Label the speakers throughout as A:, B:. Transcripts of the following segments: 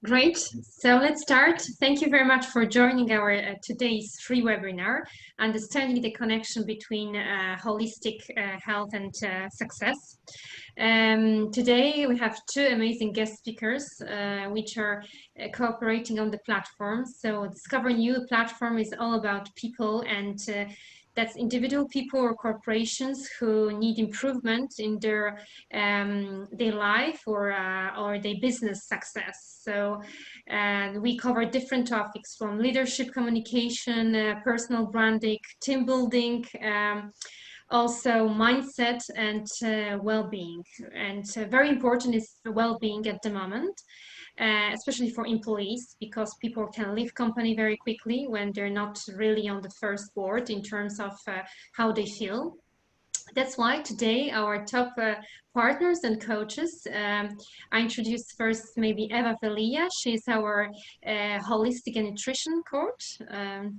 A: Great. So let's start. Thank you very much for joining our today's free webinar, Understanding the Connection Between Holistic Health and Success. Today we have two amazing guest speakers which are cooperating on the platform. So Discover New platform is all about people, and that's individual people or corporations who need improvement in their life or their business success. So we cover different topics from leadership communication, personal branding, team building, also mindset and well-being. And very important is well-being at the moment. Especially for employees, because people can leave company very quickly when they're not really on the first board in terms of how they feel. That's why today our top partners and coaches, I introduce first maybe Eva Velia. She's our holistic and nutrition coach.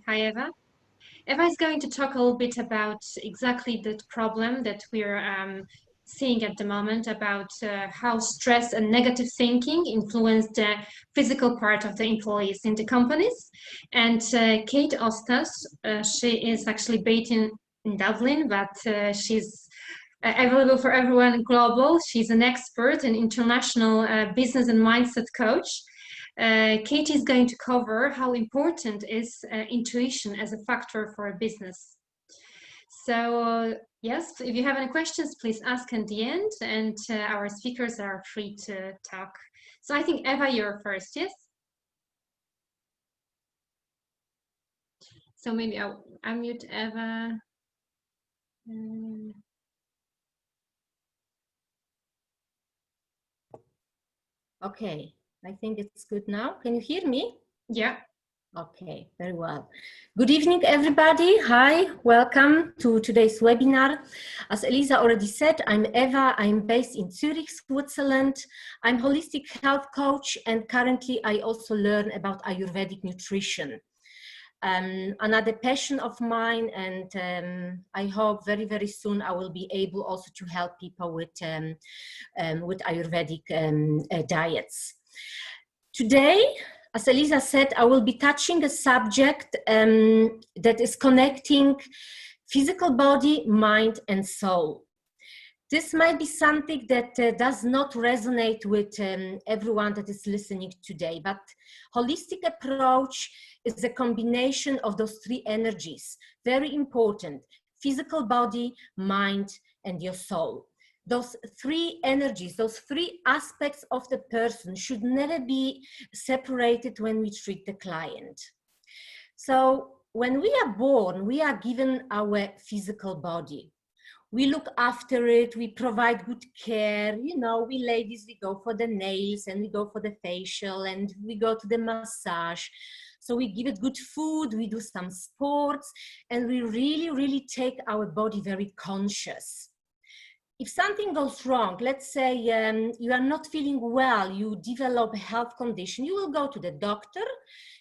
A: Hi, Eva. Eva is going to talk a little bit about exactly that problem that we're seeing at the moment, about how stress and negative thinking influence the physical part of the employees in the companies. And Kate Ostas, she is actually based in Dublin, but she's available for everyone global. She's an expert and international business and mindset coach. Katie is going to cover how important is intuition as a factor for a business. So yes, if you have any questions, please ask at the end, and our speakers are free to talk. So I think Eva, you're first, yes? So maybe I'll unmute Eva.
B: Okay, I think it's good now. Can you hear me?
A: Yeah.
B: Okay, very well. Good evening, everybody. Hi, welcome to today's webinar. As Elisa already said, I'm Eva. I'm based in Zurich, Switzerland. I'm holistic health coach, and currently I also learn about Ayurvedic nutrition. Another passion of mine, and I hope very, very soon I will be able also to help people with Ayurvedic diets. Today, as Elisa said, I will be touching a subject that is connecting physical body, mind, and soul. This might be something that does not resonate with everyone that is listening today, but holistic approach is a combination of those three energies, very important: physical body, mind, and your soul. Those three energies, those three aspects of the person should never be separated when we treat the client. So when we are born, we are given our physical body. We look after it, we provide good care. You know, we ladies, we go for the nails and we go for the facial and we go to the massage. So we give it good food, we do some sports, and we really, really take our body very conscious. If something goes wrong, let's say you are not feeling well, you develop a health condition, you will go to the doctor,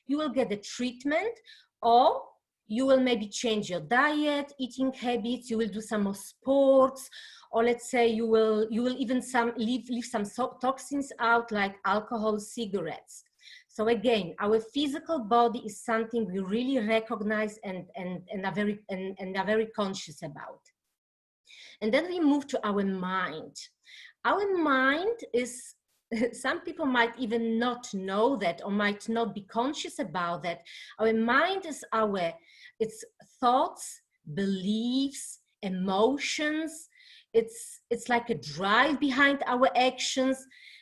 B: you will get the treatment, or you will maybe change your diet, eating habits, you will do some more sports, or let's say you will even leave some toxins out like alcohol, cigarettes. So again, our physical body is something we really recognize and are very conscious about. And then we move to our mind. Our mind is, some people might even not know that or might not be conscious about that. Our mind is it's thoughts, beliefs, emotions. It's like a drive behind our actions.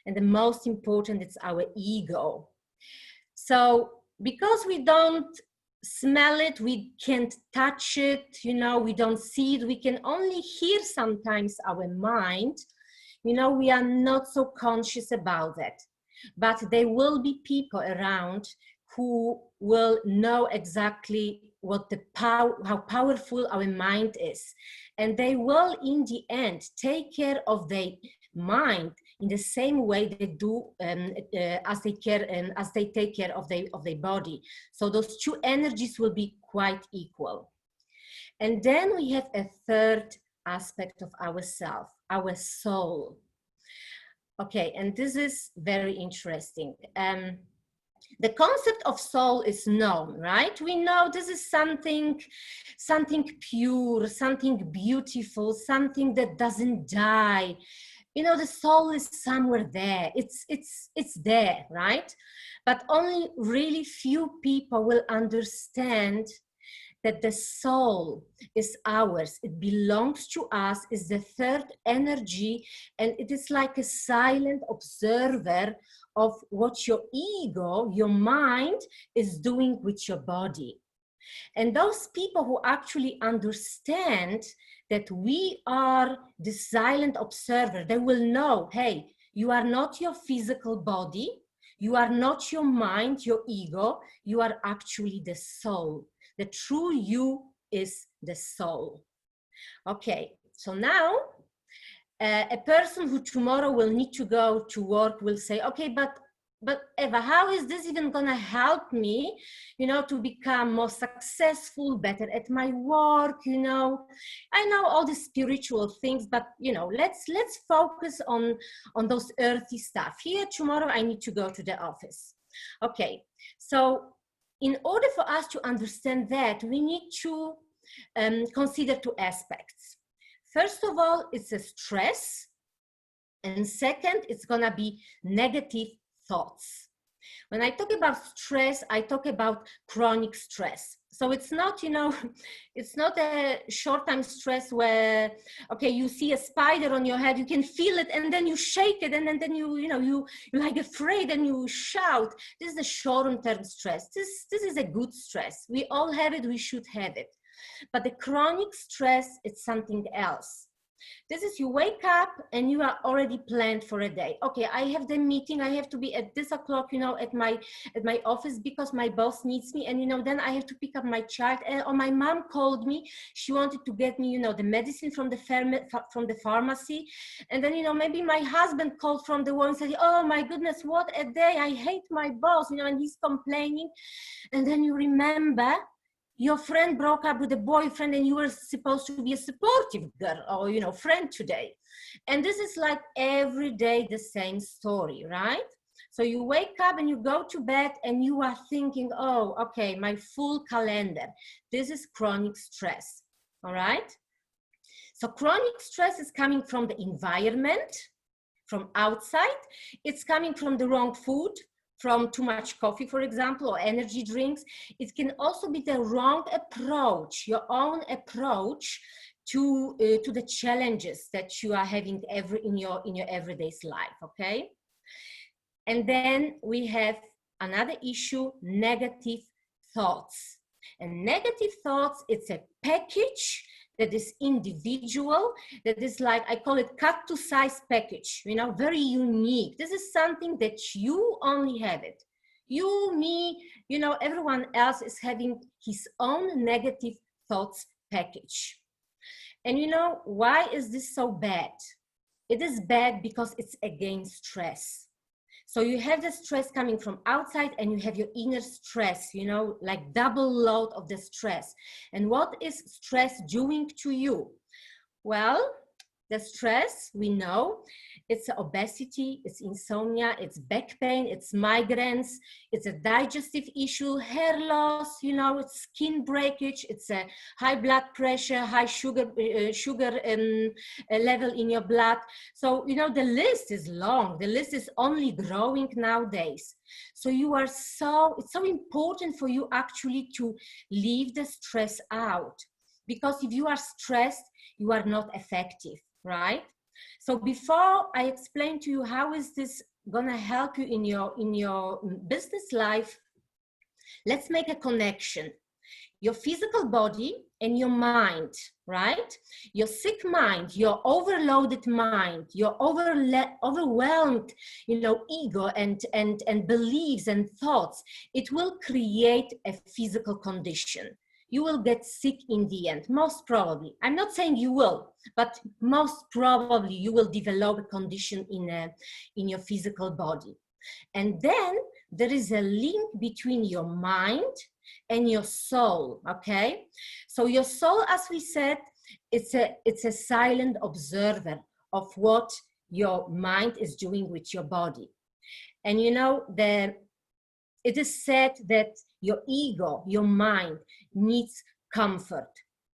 B: And the most important, it's our ego. So because we don't smell it, we can't touch it, you know, we don't see it, we can only hear sometimes our mind, you know, we are not so conscious about that. But there will be people around who will know exactly what how powerful our mind is. And they will, in the end, take care of their mind in the same way they do as they take care of their body. So those two energies will be quite equal. And then we have a third aspect of ourself, our soul. Okay, and this is very interesting. The concept of soul is known, right? We know this is something pure, something beautiful, something that doesn't die. You know, the soul is somewhere there. It's there, right? But only really few people will understand that the soul is ours, it belongs to us, is the third energy, and it is like a silent observer of what your ego, your mind, is doing with your body. And those people who actually understand that we are the silent observer, they will know, hey, you are not your physical body, you are not your mind, your ego, you are actually the soul. The true you is the soul. Okay, so now a person who tomorrow will need to go to work will say, okay, but Eva, how is this even gonna help me, you know, to become more successful, better at my work, you know? I know all these spiritual things, but you know, let's focus on those earthy stuff. Here, tomorrow I need to go to the office. Okay, so in order for us to understand that, we need to consider two aspects. First of all, it's a stress. And second, it's gonna be negative thoughts. When I talk about stress, I talk about chronic stress. So it's not, you know, it's not a short-time stress where, okay, you see a spider on your head, you can feel it, and then you shake it, and then you're like afraid and you shout. This is a short-term stress. This is a good stress. We all have it, we should have it. But the chronic stress, it's something else. This is, you wake up and you are already planned for a day. Okay, I have the meeting, I have to be at this o'clock, you know, at my office because my boss needs me, and you know, then I have to pick up my child, or my mom called me, she wanted to get me, you know, the medicine from the pharmacy, and then, you know, maybe my husband called from the work and said, oh my goodness, what a day, I hate my boss, you know, and he's complaining. And then you remember your friend broke up with a boyfriend and you were supposed to be a supportive girl or, you know, friend today. And this is like every day the same story, right? So you wake up and you go to bed and you are thinking, oh, okay, my full calendar. This is chronic stress, all right? So chronic stress is coming from the environment, from outside. It's coming from the wrong food, from too much coffee, for example, or energy drinks. It can also be the wrong approach, your own approach to the challenges that you are having in your everyday life, okay? And then we have another issue, negative thoughts. And negative thoughts, it's a package that is individual, that is like, I call it cut to size package, you know, very unique. This is something that you only have it. You, me, you know, everyone else is having his own negative thoughts package. And you know, why is this so bad? It is bad because it's against stress. So you have the stress coming from outside and you have your inner stress, you know, like double load of the stress. And what is stress doing to you? Well, the stress, we know, it's obesity, it's insomnia, it's back pain, it's migraines, it's a digestive issue, hair loss, you know, it's skin breakage, it's a high blood pressure, high sugar level in your blood. So, you know, the list is long. The list is only growing nowadays. So it's so important for you actually to leave the stress out. Because if you are stressed, you are not effective, right? So before I explain to you how is this gonna help you in your business life, let's make a connection. Your physical body and your mind, right? Your sick mind, your overloaded mind, your overwhelmed, you know, ego and beliefs and thoughts, it will create a physical condition. You will get sick in the end, most probably. I'm not saying you will, but most probably you will develop a condition in your physical body. And then there is a link between your mind and your soul, okay? So your soul, as we said, it's a silent observer of what your mind is doing with your body. And you know, it is said that your ego, your mind needs comfort.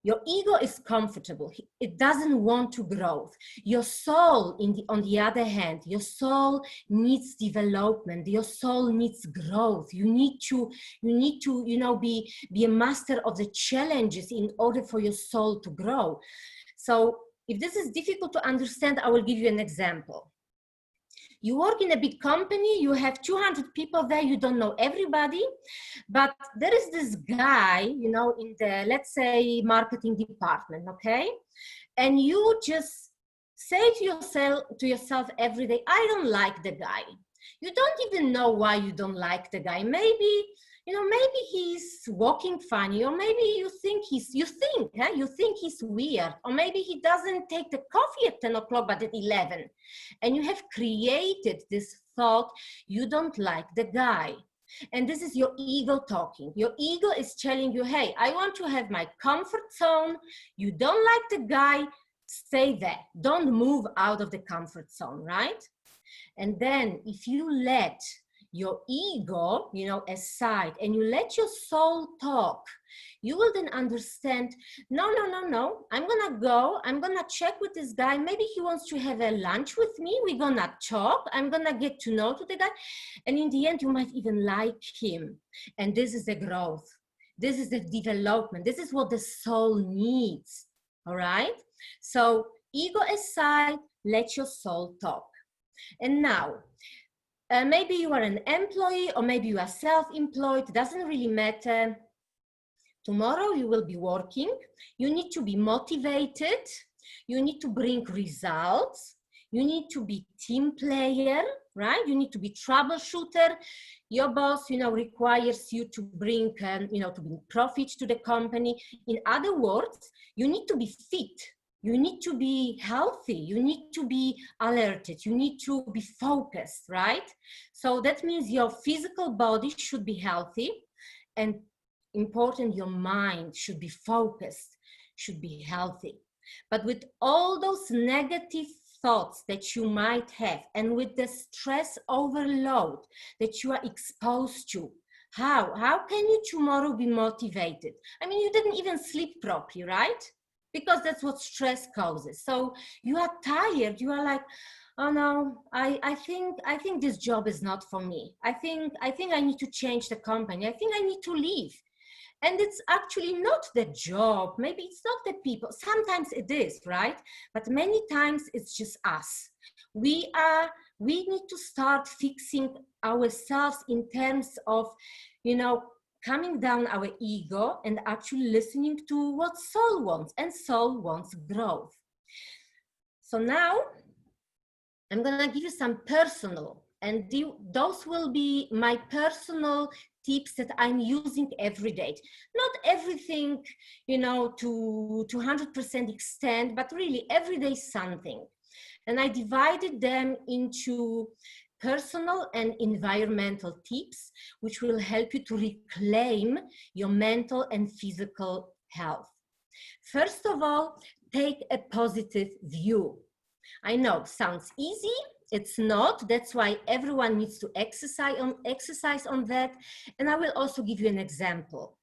B: Your ego is comfortable. It doesn't want to grow. Your soul, on the other hand, your soul needs development. Your soul needs growth. You need to, you know, be a master of the challenges in order for your soul to grow. So if this is difficult to understand, I will give you an example. You work in a big company, you have 200 people there, you don't know everybody, but there is this guy, you know, in the, let's say, marketing department, okay? And you just say to yourself every day, I don't like the guy. You don't even know why you don't like the guy. Maybe, you know, maybe he's walking funny, or maybe you think he's weird, or maybe he doesn't take the coffee at 10 o'clock, but at 11. And you have created this thought, you don't like the guy. And this is your ego talking. Your ego is telling you, hey, I want to have my comfort zone. You don't like the guy, stay there. Don't move out of the comfort zone, right? And then if you let your ego, you know, aside, and you let your soul talk, you will then understand, no, I'm gonna check with this guy. Maybe he wants to have a lunch with me. We're gonna talk. I'm gonna get to know the guy. And in the end, you might even like him. And this is the growth. This is the development. This is what the soul needs, all right? So ego aside, let your soul talk. And now, maybe you are an employee, or maybe you are self-employed, it doesn't really matter. Tomorrow you will be working. You need to be motivated. You need to bring results. You need to be team player, right? You need to be troubleshooter. Your boss, you know, requires you to bring, you know, to bring profit to the company. In other words, you need to be fit. You need to be healthy. You need to be alerted. You need to be focused, right? So that means your physical body should be healthy, and important, your mind should be focused, should be healthy. But with all those negative thoughts that you might have, and with the stress overload that you are exposed to, how can you tomorrow be motivated? I mean, you didn't even sleep properly, right? Because that's what stress causes. So you are tired, you are like, oh no, I think this job is not for me. I think I need to change the company. I think I need to leave. And it's actually not the job. Maybe it's not the people. Sometimes it is, right? But many times it's just us. We need to start fixing ourselves in terms of, you know, calming down our ego and actually listening to what soul wants, and soul wants growth. So now I'm gonna give you some personal, and those will be my personal tips that I'm using every day. Not everything, you know, to 100% extent, but really every day something. And I divided them into personal and environmental tips, which will help you to reclaim your mental and physical health. First of all, take a positive view. I know, sounds easy. It's not. That's why everyone needs to exercise on that. And I will also give you an example.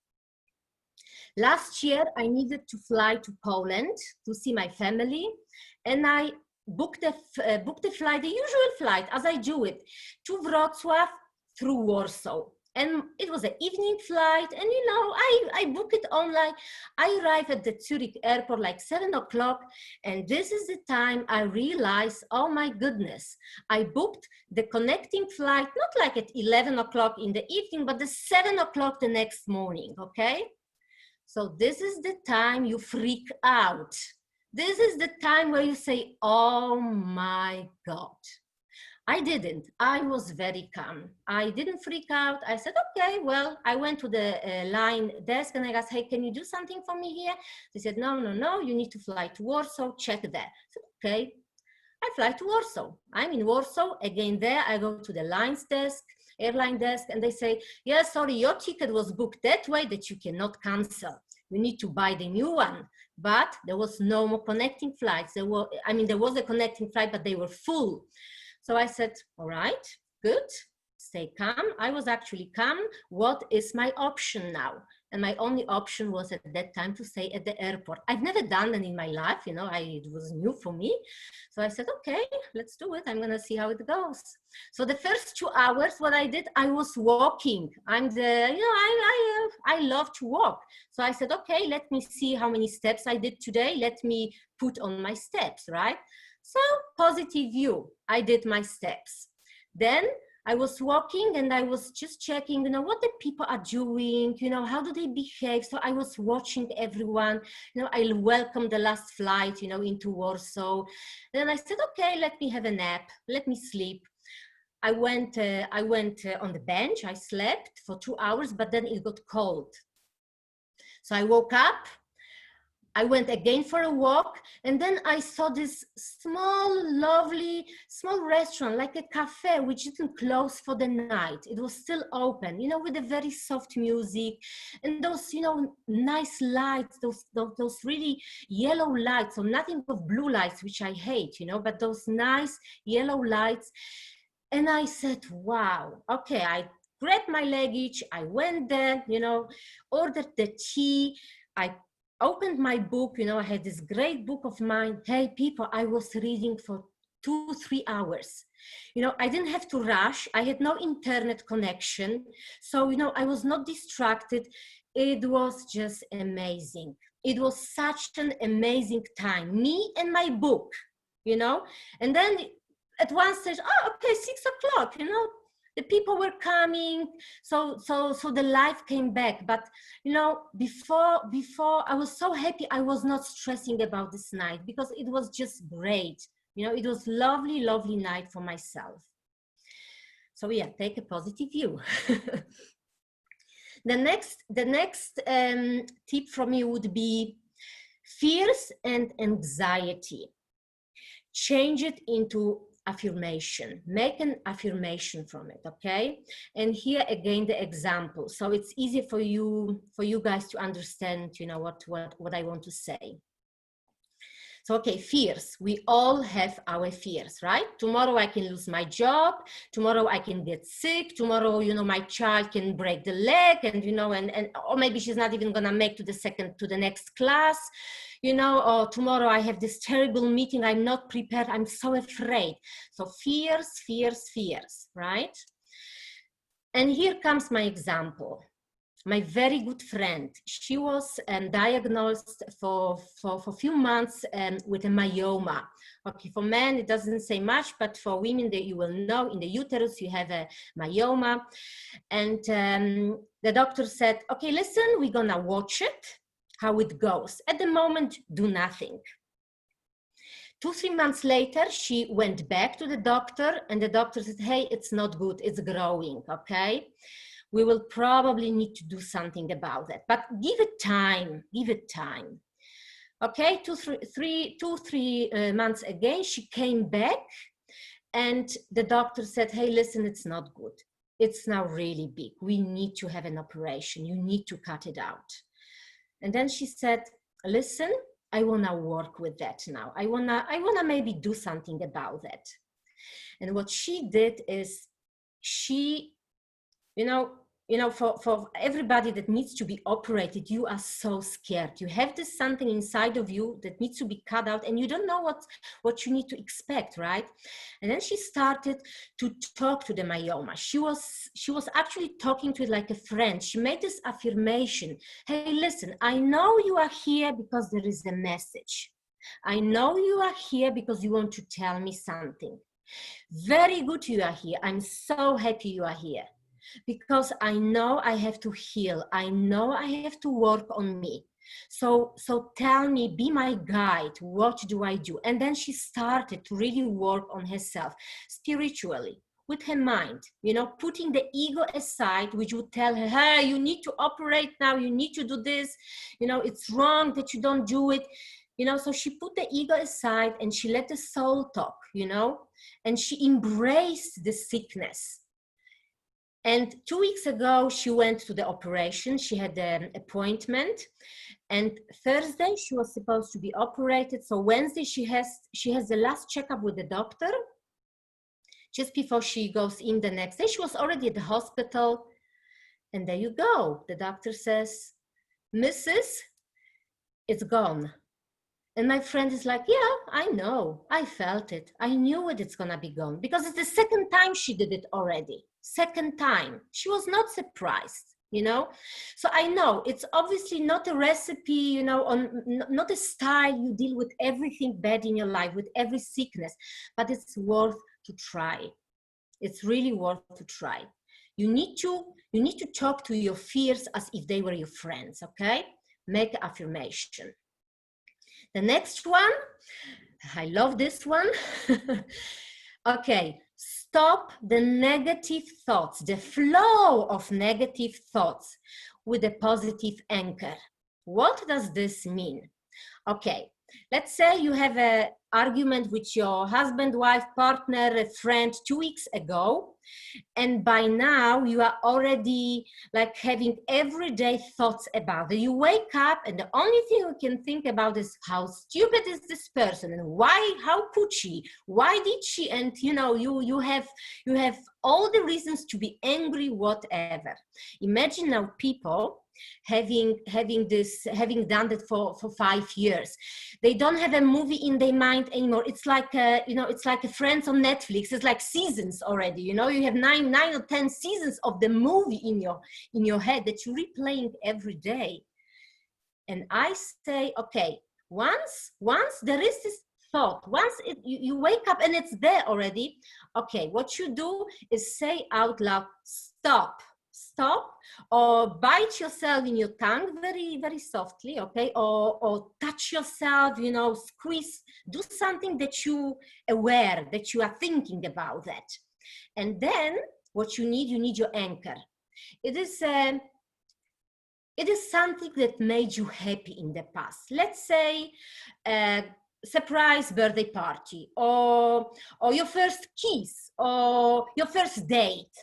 B: Last year, I needed to fly to Poland to see my family, and I booked a flight, the usual flight, as I do it, to Wrocław through Warsaw. And it was an evening flight, and you know, I booked it online. I arrived at the Zurich airport like 7 o'clock, and this is the time I realized, oh my goodness, I booked the connecting flight, not like at 11 o'clock in the evening, but the 7 o'clock the next morning, okay? So this is the time you freak out. This is the time where you say, oh my God. I didn't. I was very calm. I didn't freak out. I said, okay, well, I went to the line desk and I asked, hey, can you do something for me here? They said, no, you need to fly to Warsaw, check there. I said, okay, I fly to Warsaw. I'm in Warsaw. Again, there I go to the airline desk, and they say, yeah, sorry, your ticket was booked that way that you cannot cancel. you need to buy the new one. But there was no more connecting flights. There was a connecting flight, but they were full. So I said, all right, good, stay calm. I was actually calm. What is my option now? And my only option was at that time to stay at the airport. I've never done that in my life, it was new for me. So I said, okay, let's do it. I'm gonna see how it goes. So the first 2 hours, what I did, I was walking. I love to walk. So I said, okay, let me see how many steps I did today. Let me put on my steps, right? So positive view, I did my steps. Then I was walking and I was just checking, what the people are doing, how do they behave? So I was watching everyone, I welcomed the last flight, into Warsaw. Then I said, okay, let me have a nap, let me sleep. I went on the bench, I slept for 2 hours, but then it got cold. So I woke up, I went again for a walk, and then I saw this lovely, small restaurant, like a cafe, which didn't close for the night. It was still open, with a very soft music, and those, nice lights, those really yellow lights, so nothing of blue lights, which I hate, but those nice yellow lights. And I said, wow, okay, I grabbed my luggage, I went there, ordered the tea, I opened my book, I had this great book of mine. Hey, people, I was reading for 2-3 hours. I didn't have to rush. I had no internet connection. So, I was not distracted. It was just amazing. It was such an amazing time. Me and my book, and then at one stage, oh, okay, 6 o'clock, the people were coming, so the life came back. But before I was so happy. I was not stressing about this night because it was just great. It was lovely night for myself. So yeah, take a positive view. The next tip from me would be fears and anxiety. Change it into affirmation. Make an affirmation from it, okay? And here again the example, so it's easy for you guys to understand, what I want to say. So, okay, fears. We all have our fears, right? Tomorrow I can lose my job. Tomorrow I can get sick. Tomorrow, my child can break the leg, and or maybe she's not even gonna make to the next class. Or tomorrow I have this terrible meeting, I'm not prepared, I'm so afraid. So fears, right? And here comes my example. My very good friend, she was diagnosed for a few months with a myoma. Okay, for men, it doesn't say much, but for women, you will know in the uterus, you have a myoma. And the doctor said, okay, listen, we're gonna watch it, how it goes. At the moment, do nothing. 2-3 months later, she went back to the doctor and the doctor said, hey, it's not good, it's growing, okay? We will probably need to do something about that, but give it time. Okay, 2-3 months again, she came back and the doctor said, hey, listen, it's not good. It's now really big. We need to have an operation. You need to cut it out. And then she said, listen, I wanna work with that now. I wanna maybe do something about that. And what she did is she, for everybody that needs to be operated, you are so scared. You have this something inside of you that needs to be cut out and you don't know what you need to expect, right? And then she started to talk to the myoma. She was actually talking to it like a friend. She made this affirmation. Hey, listen, I know you are here because there is a message. I know you are here because you want to tell me something. Very good you are here. I'm so happy you are here. Because I know I have to heal. I know I have to work on me. So tell me, be my guide. What do I do? And then she started to really work on herself spiritually with her mind, putting the ego aside, which would tell her, hey, you need to operate now. You need to do this. It's wrong that you don't do it. So she put the ego aside and she let the soul talk, and she embraced the sickness. And 2 weeks ago, she went to the operation. She had an appointment. And Thursday, she was supposed to be operated. So Wednesday, she has the last checkup with the doctor. Just before she goes in the next day, she was already at the hospital. And there you go. The doctor says, Mrs., it's gone. And my friend is like, yeah, I know. I felt it. I knew it's going to be gone because it's the second time she did it already. Second time. She was not surprised, you know. So I know it's obviously not a recipe, you know, not a style you deal with everything bad in your life, with every sickness, but it's worth to try. It's really worth to try. You need to talk to your fears as if they were your friends, okay? Make an affirmation. The next one, I love this one. Okay, stop the negative thoughts, the flow of negative thoughts with a positive anchor. What does this mean? Okay, let's say you have an argument with your husband, wife, partner, a friend 2 weeks ago, and by now you are already like having everyday thoughts about it. You wake up and the only thing you can think about is how stupid is this person and why, how could she, why did she, and you know, you have all the reasons to be angry, whatever. Imagine now people having done that for 5 years. They don't have a movie in their mind anymore. It's like you know, it's like a Friends on Netflix. It's like seasons already, you know. You have nine or 10 seasons of the movie in your head that you're replaying every day. And I say, okay, once there is this thought, once you wake up and it's there already, okay, what you do is say out loud, stop, or bite yourself in your tongue very, very softly, okay, or touch yourself, you know, squeeze, do something that you aware, that you are thinking about that. And then what you need your anchor. It is something that made you happy in the past. Let's say surprise birthday party, or your first kiss, or your first date,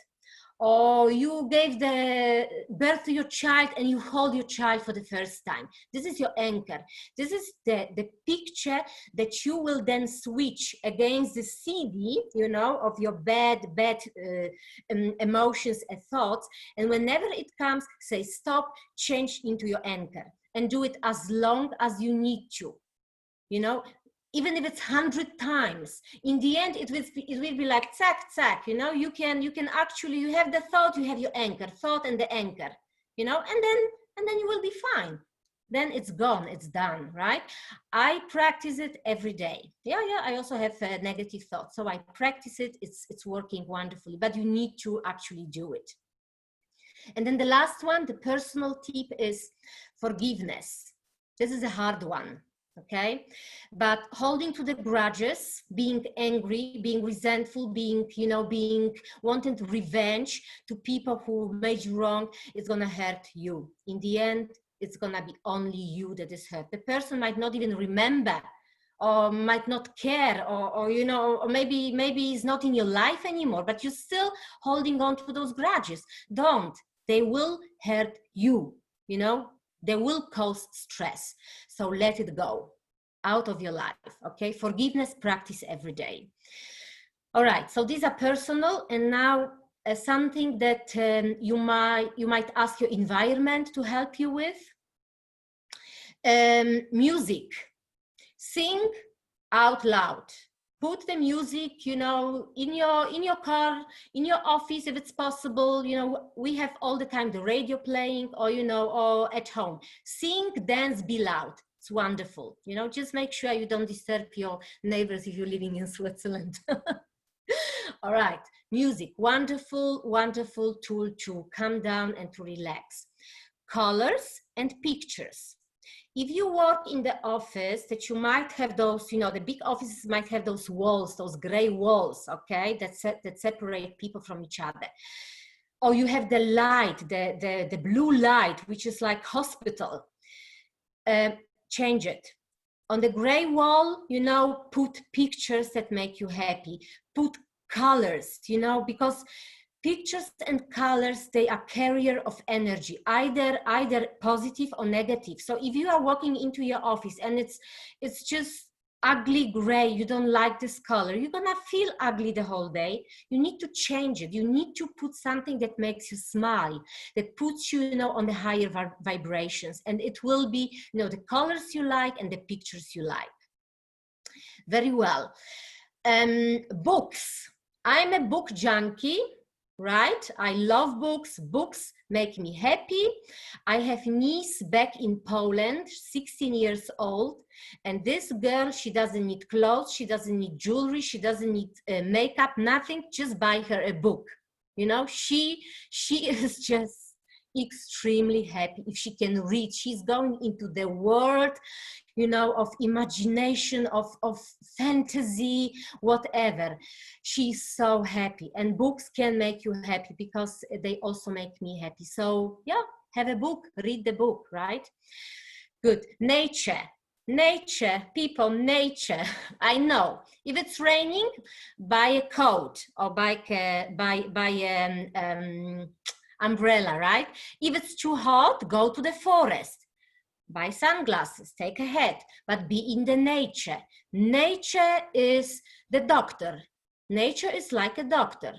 B: or you gave the birth to your child and you hold your child for the first time. This is your anchor. This is the picture that you will then switch against the CD, you know, of your bad emotions and thoughts. And whenever it comes, say stop, change into your anchor, and do it as long as you need to, you know. Even if it's 100 times, in the end, it will be like zack, zack, you know. You can actually, you have the thought, you have your anchor, thought and the anchor, you know, and then you will be fine. Then it's gone, it's done, right? I practice it every day. Yeah, I also have negative thoughts, so I practice it. It's working wonderfully, but you need to actually do it. And then the last one, the personal tip, is forgiveness. This is a hard one. Okay, but holding to the grudges, being angry, being resentful, being wanting revenge to people who made you wrong, is gonna hurt you. In the end, it's gonna be only you that is hurt. The person might not even remember, or might not care, or you know, or maybe he's not in your life anymore, but you're still holding on to those grudges. Don't. They will hurt you, you know. They will cause stress. So let it go out of your life, okay? Forgiveness practice every day. All right, so these are personal, and now something that you might ask your environment to help you with. Music. Sing out loud. Put the music, you know, in your car, in your office, if it's possible. You know, we have all the time the radio playing, or you know, or at home. Sing, dance, be loud. It's wonderful. You know, just make sure you don't disturb your neighbors if you're living in Switzerland. All right, music, wonderful, wonderful tool to calm down and to relax. Colors and pictures. If you work in the office, that you might have those, you know, the big offices might have those walls, those gray walls, okay, that separate people from each other. Or you have the light, the blue light, which is like hospital. Change it. On the gray wall, you know, put pictures that make you happy. Put colors, you know, because Pictures and colors, they are carrier of energy, either positive or negative. So if you are walking into your office and it's just ugly gray, you don't like this color, you're gonna feel ugly the whole day. You need to change it. You need to put something that makes you smile, that puts you, on the higher vibrations, and it will be, the colors you like and the pictures you like. Very well. Books. I'm a book junkie, right? I love books. Books make me happy. I have niece back in Poland, 16 years old, and this girl, she doesn't need clothes, she doesn't need jewelry, she doesn't need makeup, nothing. Just buy her a book. She is just extremely happy if she can read. She's going into the world, of imagination, of fantasy, whatever. She's so happy, and books can make you happy because they also make me happy. So yeah, have a book, read the book, right? Good. Nature, people, nature. I know if it's raining, buy a coat or buy umbrella, right? If it's too hot, go to the forest. Buy sunglasses, take a hat, but be in the nature. Nature is the doctor. Nature is like a doctor.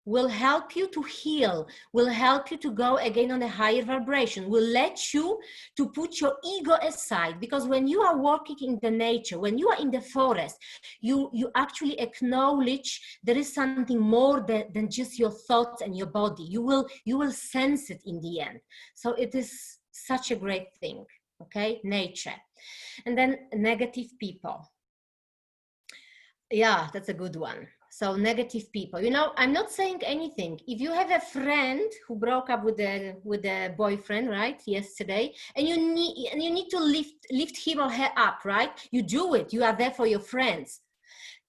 B: Will help you to heal, will help you to go again on a higher vibration, will let you to put your ego aside, because when you are walking in the nature, when you are in the forest, you actually acknowledge there is something more than just your thoughts and your body. You will sense it in the end. So it is such a great thing. Okay, nature. And then negative people. Yeah, that's a good one. So negative people, I'm not saying anything. If you have a friend who broke up with a boyfriend, right, yesterday, and you need to lift him or her up, right? You do it. You are there for your friends.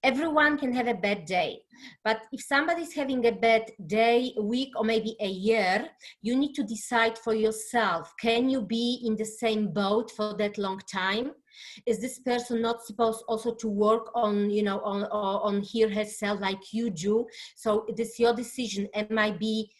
B: Everyone can have a bad day, but if somebody's having a bad day, a week, or maybe a year, you need to decide for yourself. Can you be in the same boat for that long time? Is this person not supposed also to work on, on her herself like you do? So it is your decision. Am I be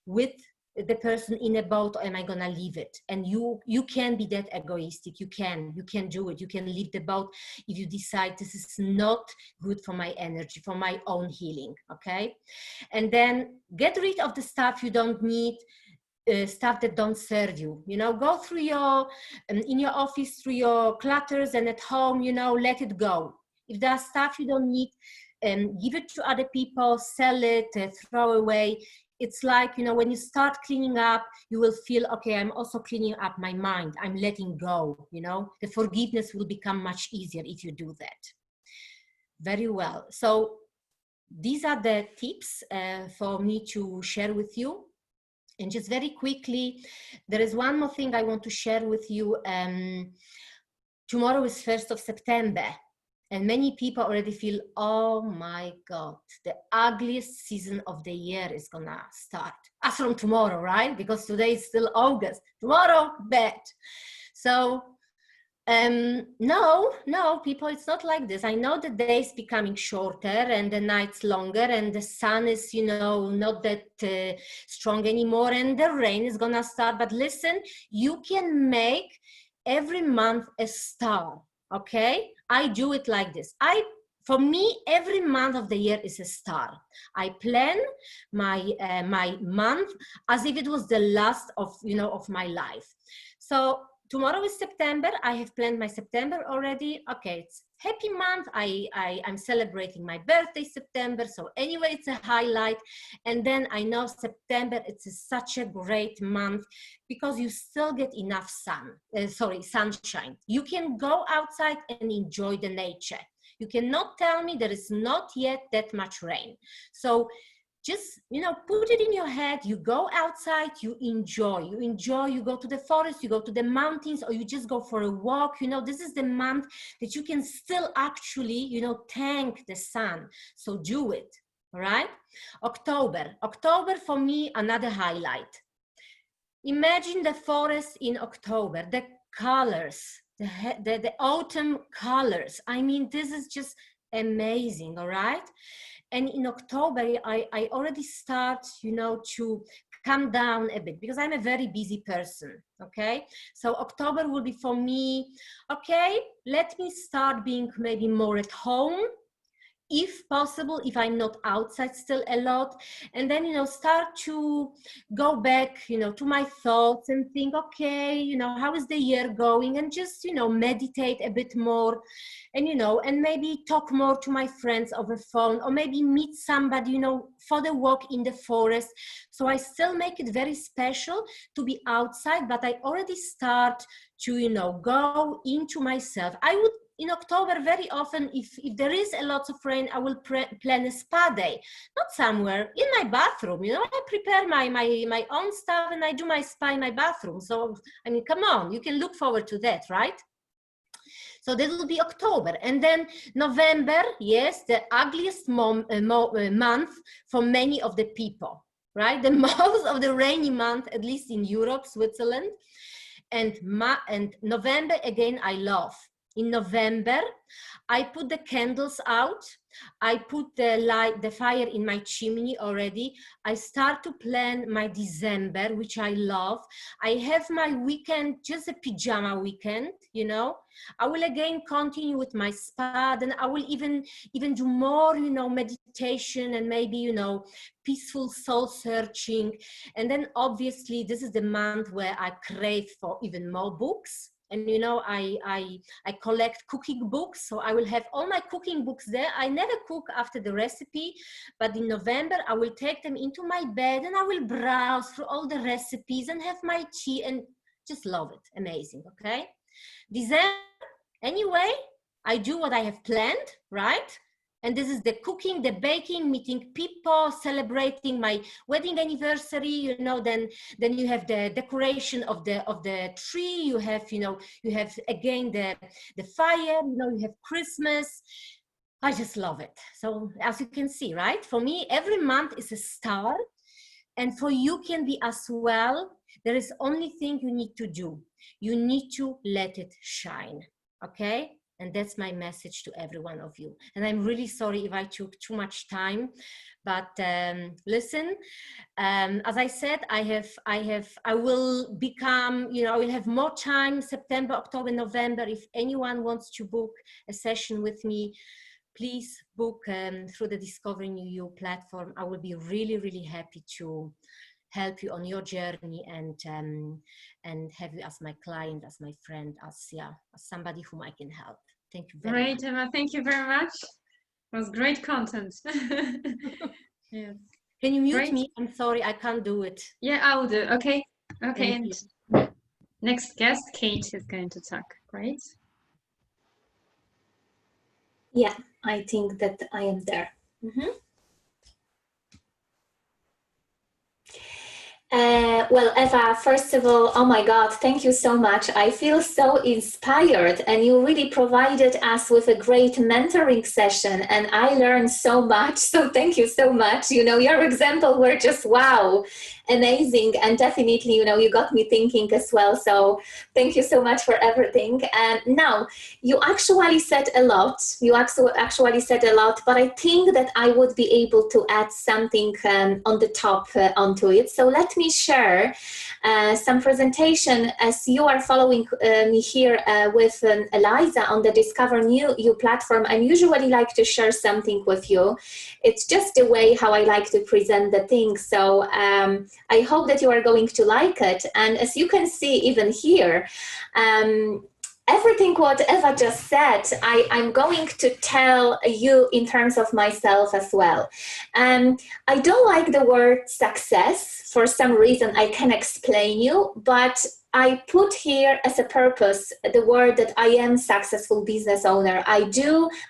B: with the person in a boat, or am I gonna leave it? And you can be that egoistic. You can do it. You can leave the boat if you decide this is not good for my energy, for my own healing. Okay, and then get rid of the stuff you don't need, stuff that don't serve you. Go through your in your office, through your clutters, and at home, let it go. If there's stuff you don't need, give it to other people, sell it, throw away. It's like, when you start cleaning up, you will feel, okay, I'm also cleaning up my mind. I'm letting go, the forgiveness will become much easier if you do that. Very well. So these are the tips for me to share with you. And just very quickly, there is one more thing I want to share with you. Tomorrow is 1st of September. And many people already feel, oh my God, the ugliest season of the year is gonna start. As from tomorrow, right? Because today is still August. Tomorrow, bad. So, no, people, it's not like this. I know the days becoming shorter and the nights longer, and the sun is, not that strong anymore, and the rain is gonna start. But listen, you can make every month a star. Okay, I do it like this. For me, every month of the year is a star. I plan my month as if it was the last of my life. So tomorrow is September. I have planned my September already. Okay, it's happy month. I'm celebrating my birthday September. So anyway, it's a highlight. And then I know September, it's such a great month because you still get enough sunshine. You can go outside and enjoy the nature. You cannot tell me there is not yet that much rain. So just, put it in your head, you go outside, you enjoy, you go to the forest, you go to the mountains, or you just go for a walk. This is the month that you can still actually, thank the sun. So do it, all right? October for me, another highlight. Imagine the forest in October, the colors, the autumn colors. I mean, this is just amazing, all right? And in October, I already start, you know, to calm down a bit because I'm a very busy person, okay? So October will be for me, okay, let me start being maybe more at home, if possible, if I'm not outside still a lot, and then, you know, start to go back, you know, to my thoughts and think, okay, you know, how is the year going, and just, you know, meditate a bit more, and, you know, and maybe talk more to my friends over phone, or maybe meet somebody, you know, for the walk in the forest. So I still make it very special to be outside, but I already start to, you know, go into myself. I would, in October, very often, if there is a lot of rain, I will plan a spa day, not somewhere, in my bathroom. You know, I prepare my own stuff and I do my spa in my bathroom. So, I mean, come on, you can look forward to that, right? So that will be October. And then November, yes, the ugliest month for many of the people, right? The most of the rainy month, at least in Europe, Switzerland. And November, again, I love. In November, I put the candles out. I put the fire in my chimney already. I start to plan my December, which I love. I have my weekend, just a pajama weekend, you know. I will again continue with my spa. Then I will even do more, you know, meditation and maybe, you know, peaceful soul searching. And then obviously this is the month where I crave for even more books. And, you know, I collect cooking books, so I will have all my cooking books there. I never cook after the recipe, but in November, I will take them into my bed and I will browse through all the recipes and have my tea and just love it. Amazing, okay? December, anyway, I do what I have planned, right? And this is the cooking, the baking, meeting people, celebrating my wedding anniversary. You know, then you have the decoration of the tree. You have, you know, you have again the fire. You know, you have Christmas. I just love it. So as you can see, right? For me, every month is a star, and for you can be as well. There is only thing you need to do. You need to let it shine. Okay. And that's my message to every one of you. And I'm really sorry if I took too much time, but listen, as I said, I will become, you know, I will have more time, September, October, November. If anyone wants to book a session with me, please book through the Discovering You platform. I will be really, really happy to help you on your journey and have you as my client, as my friend, as somebody whom I can help. Thank you very much.
A: Great, Emma. Thank you very much. It was great content. Yes.
B: Can you mute me? I'm sorry, I can't do it.
A: Yeah, I will do. Okay. Okay. And next guest, Kate, is going to talk. Great.
C: Yeah, I think that I am there. Well, Eva, first of all, oh my God, thank you so much. I feel so inspired, and you really provided us with a great mentoring session, and I learned so much. So thank you so much. You know, your example were just wow, amazing, and definitely, you know, you got me thinking as well. So thank you so much for everything. And now you actually said a lot. You actually said a lot, but I think that I would be able to add something on the top onto it. So let me share some presentation as you are following me here with Eliza on the Discover You platform. I usually like to share something with you. It's just the way how I like to present the thing. So I hope that you are going to like it. And as you can see even here, everything what Eva just said, I'm going to tell you in terms of myself as well. I don't like the word success. For some reason, I can explain you, but I put here as a purpose the word that I am successful business owner. I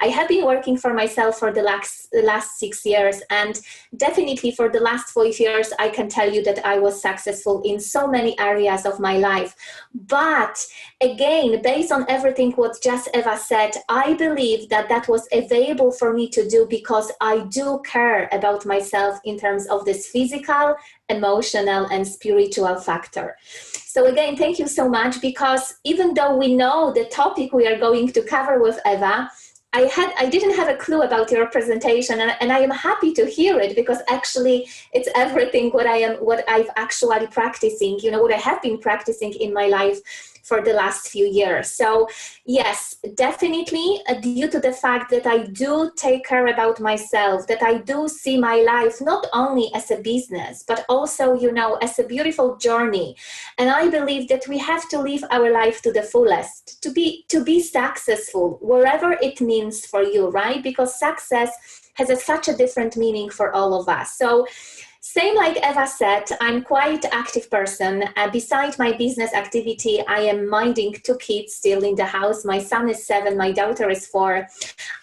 C: have been working for myself for the last 6 years, and definitely for the last 5 years, I can tell you that I was successful in so many areas of my life. But again, based on everything what just Eva said, I believe that that was available for me to do because I do care about myself in terms of this physical, emotional, and spiritual factor. So again, thank you so much, because even though we know the topic we are going to cover with Eva, I didn't have a clue about your presentation, and I am happy to hear it, because actually it's everything what I've actually practicing, what I have been practicing in my life for the last few years. So yes, definitely due to the fact that I do take care about myself, that I do see my life not only as a business, but also, as a beautiful journey. And I believe that we have to live our life to the fullest, to be successful, wherever it means for you, right? Because success has such a different meaning for all of us. So same like Eva said, I'm quite active person. Besides my business activity, I am minding 2 kids still in the house. My son is 7, my daughter is 4.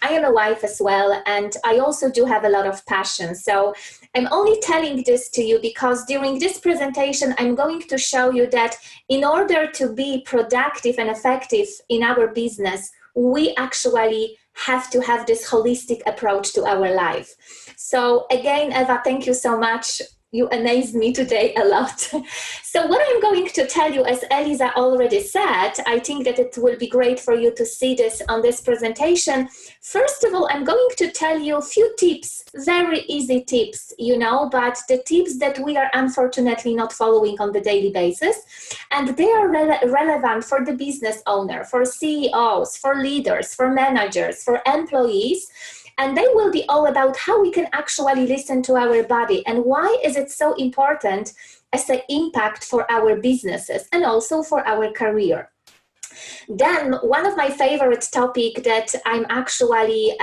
C: I am a wife as well, and I also do have a lot of passion. So I'm only telling this to you because during this presentation, I'm going to show you that in order to be productive and effective in our business, we actually have to have this holistic approach to our life. So again, Eva, thank you so much. You amazed me today a lot. So what I'm going to tell you, as Eliza already said, I think that it will be great for you to see this on this presentation. First of all, I'm going to tell you a few tips, very easy tips, but the tips that we are unfortunately not following on the daily basis. And they are relevant for the business owner, for CEOs, for leaders, for managers, for employees. And they will be all about how we can actually listen to our body and why is it so important as an impact for our businesses and also for our career. Then one of my favorite topic that I'm actually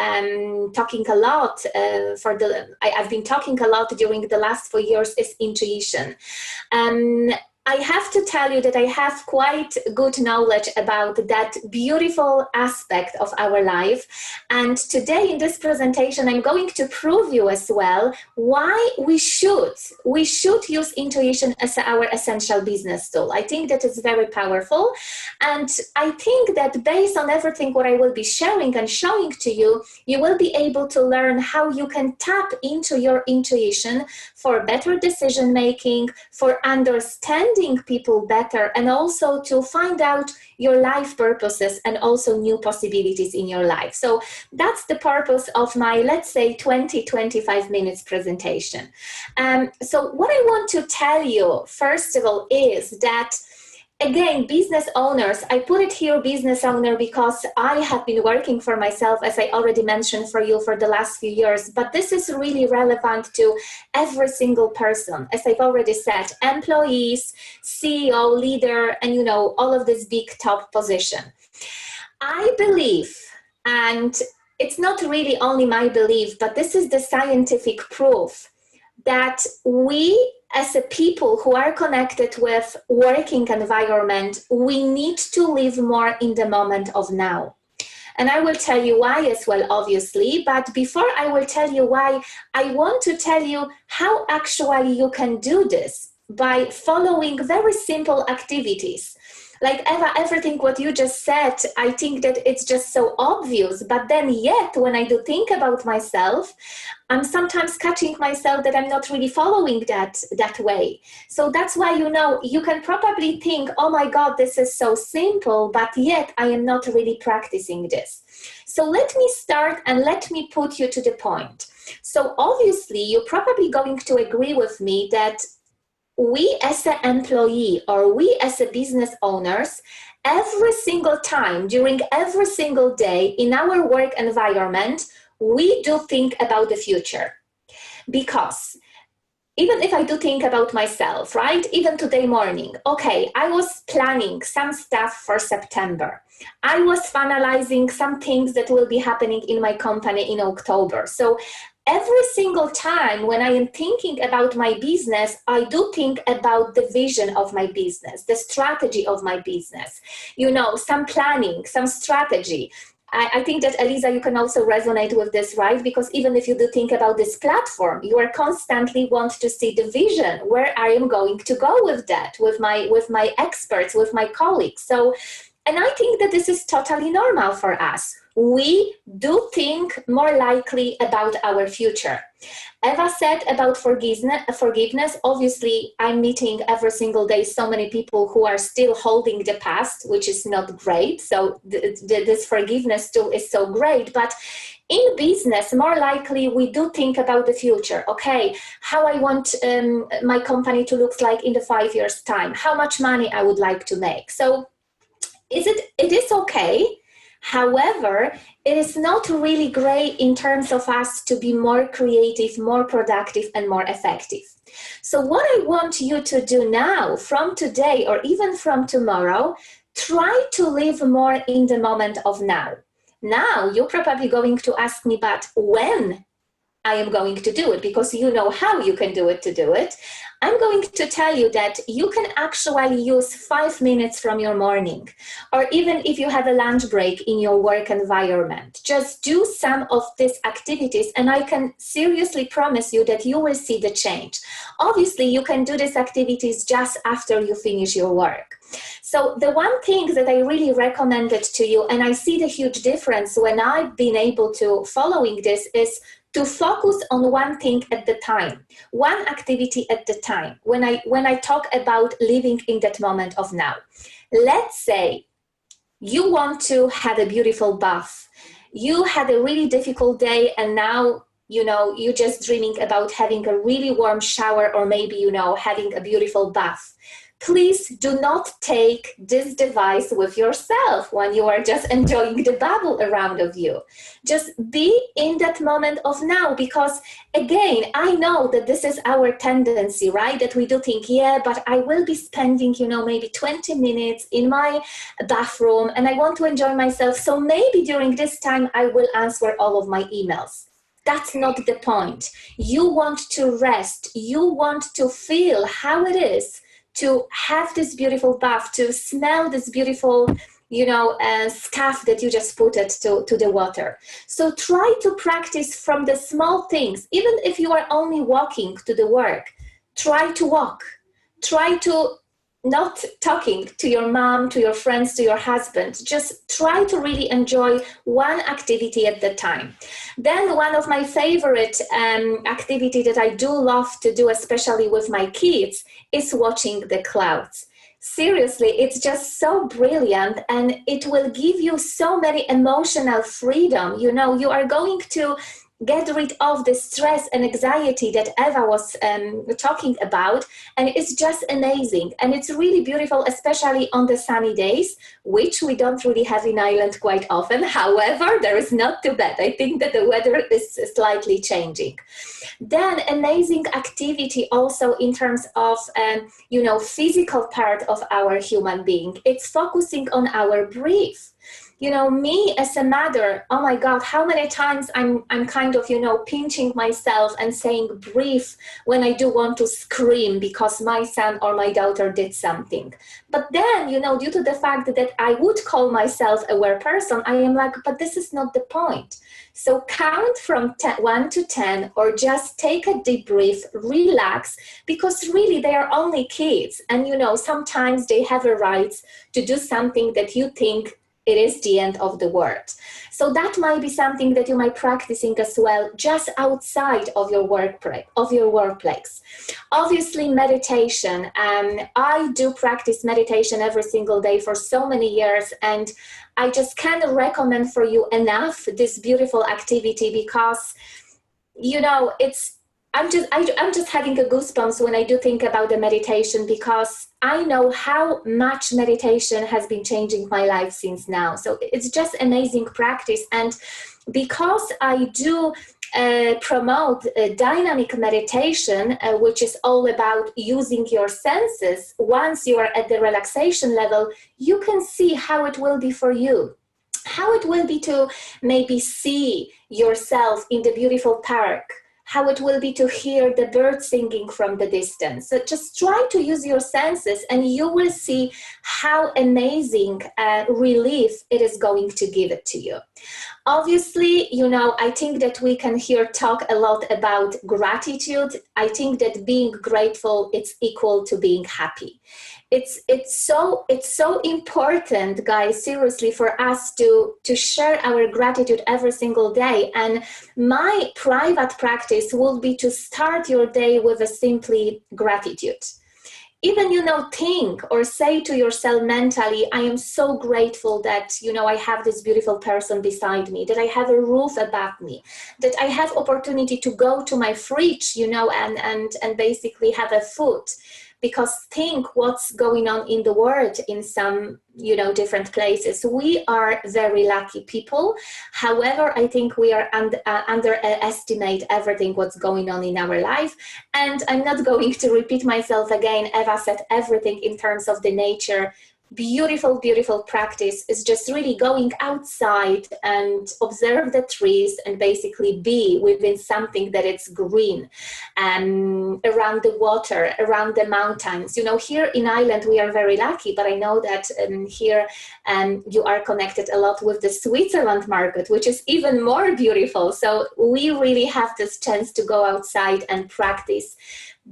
C: talking a lot I've been talking a lot during the last 4 years is intuition. I have to tell you that I have quite good knowledge about that beautiful aspect of our life. And today in this presentation, I'm going to prove you as well why we should use intuition as our essential business tool. I think that is very powerful. And I think that based on everything what I will be sharing and showing to you, you will be able to learn how you can tap into your intuition for better decision making, for understanding people better, and also to find out your life purposes and also new possibilities in your life. So that's the purpose of my, let's say, 20-25 minutes presentation. So what I want to tell you, first of all, is that again, business owners, I put it here business owner because I have been working for myself, as I already mentioned for you, for the last few years, but this is really relevant to every single person. As I've already said, employees, CEO, leader, and all of this big top position. I believe, and it's not really only my belief, but this is the scientific proof that we as a people who are connected with working environment, we need to live more in the moment of now. And I will tell you why as well, obviously, but before I will tell you why, I want to tell you how actually you can do this by following very simple activities. Like Eva, everything what you just said, I think that it's just so obvious, but then yet when I do think about myself, I'm sometimes catching myself that I'm not really following that way. So that's why, you can probably think, oh my God, this is so simple, but yet I am not really practicing this. So let me start and let me put you to the point. So obviously, you're probably going to agree with me that we as an employee or we as a business owners, every single time during every single day in our work environment, we do think about the future. Because even if I do think about myself, right? Even today morning, okay, I was planning some stuff for September. I was finalizing some things that will be happening in my company in October. So every single time when I am thinking about my business, I do think about the vision of my business, the strategy of my business, some planning, some strategy. I think that, Eliza, you can also resonate with this, right? Because even if you do think about this platform, you are constantly want to see the vision, where I am going to go with that, with my experts, with my colleagues. So, and I think that this is totally normal for us. we do think more likely about our future. Eva said about forgiveness. Obviously, I'm meeting every single day so many people who are still holding the past, which is not great. So this forgiveness tool is so great. But in business, more likely we do think about the future. Okay, how I want my company to look like in the 5 years' time, how much money I would like to make. So it is okay. However, it is not really great in terms of us to be more creative, more productive, and more effective. So what I want you to do now, from today or even from tomorrow, try to live more in the moment of now. Now, you're probably going to ask me, but when I am going to do it? Because you know how you can do it to do it. I'm going to tell you that you can actually use 5 minutes from your morning, or even if you have a lunch break in your work environment, just do some of these activities, and I can seriously promise you that you will see the change. Obviously, you can do these activities just after you finish your work. So the one thing that I really recommended to you, and I see the huge difference when I've been able to following this, is to focus on one thing at the time, one activity at the time. When I talk about living in that moment of now, let's say you want to have a beautiful bath. You had a really difficult day, and now you're just dreaming about having a really warm shower, or maybe having a beautiful bath. Please do not take this device with yourself when you are just enjoying the bubble around of you. Just be in that moment of now, because again, I know that this is our tendency, right? That we do think, yeah, but I will be spending, maybe 20 minutes in my bathroom and I want to enjoy myself. So maybe during this time, I will answer all of my emails. That's not the point. You want to rest. You want to feel how it is to have this beautiful bath, to smell this beautiful, scarf that you just put it to the water. So try to practice from the small things. Even if you are only walking to the work, try to walk. Try to not talking to your mom, to your friends, to your husband. Just try to really enjoy one activity at the time. Then one of my favorite activity that I do love to do, especially with my kids, is watching the clouds. Seriously, it's just so brilliant, and it will give you so many emotional freedom. You are going to get rid of the stress and anxiety that Eva was talking about, and it's just amazing. And it's really beautiful, especially on the sunny days, which we don't really have in Ireland quite often. However, there is not too bad. I think that the weather is slightly changing. Then amazing activity also in terms of, physical part of our human being. It's focusing on our breath. Me as a mother, oh my God, how many times I'm kind of, pinching myself and saying breathe when I do want to scream because my son or my daughter did something. But then, due to the fact that I would call myself a aware person, I am like, but this is not the point. So count from 1 to 10, or just take a deep breath, relax, because really they are only kids. And, sometimes they have a right to do something that you think it is the end of the world. So that might be something that you might practicing as well, just outside of your workplace. Obviously, meditation. I do practice meditation every single day for so many years, and I just can't recommend for you enough this beautiful activity, because I'm just having a goosebumps when I do think about the meditation, because I know how much meditation has been changing my life since now. So it's just amazing practice. And because I do promote dynamic meditation, which is all about using your senses, once you are at the relaxation level, you can see how it will be for you. How it will be to maybe see yourself in the beautiful park, how it will be to hear the birds singing from the distance. So just try to use your senses, and you will see how amazing relief it is going to give it to you. Obviously, I think that we can here talk a lot about gratitude. I think that being grateful, it's equal to being happy. It's so important, guys, seriously, for us to share our gratitude every single day. And my private practice will be to start your day with a simply gratitude. Even, think or say to yourself mentally, I am so grateful that, I have this beautiful person beside me, that I have a roof above me, that I have opportunity to go to my fridge, and basically have a food. Because think what's going on in the world in some, different places. We are very lucky people. However, I think we are underestimate everything what's going on in our life. And I'm not going to repeat myself again. Eva said everything in terms of the nature. Beautiful, beautiful practice is just really going outside and observe the trees and basically be within something that it's green, around the water, around the mountains. Here in Ireland, we are very lucky, but I know that here you are connected a lot with the Switzerland market, which is even more beautiful. So we really have this chance to go outside and practice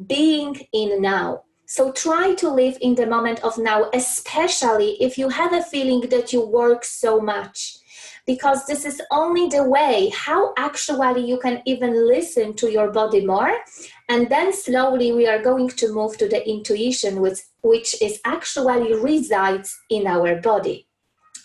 C: being in now. So try to live in the moment of now, especially if you have a feeling that you work so much, because this is only the way how actually you can even listen to your body more. And then slowly we are going to move to the intuition, which is actually resides in our body.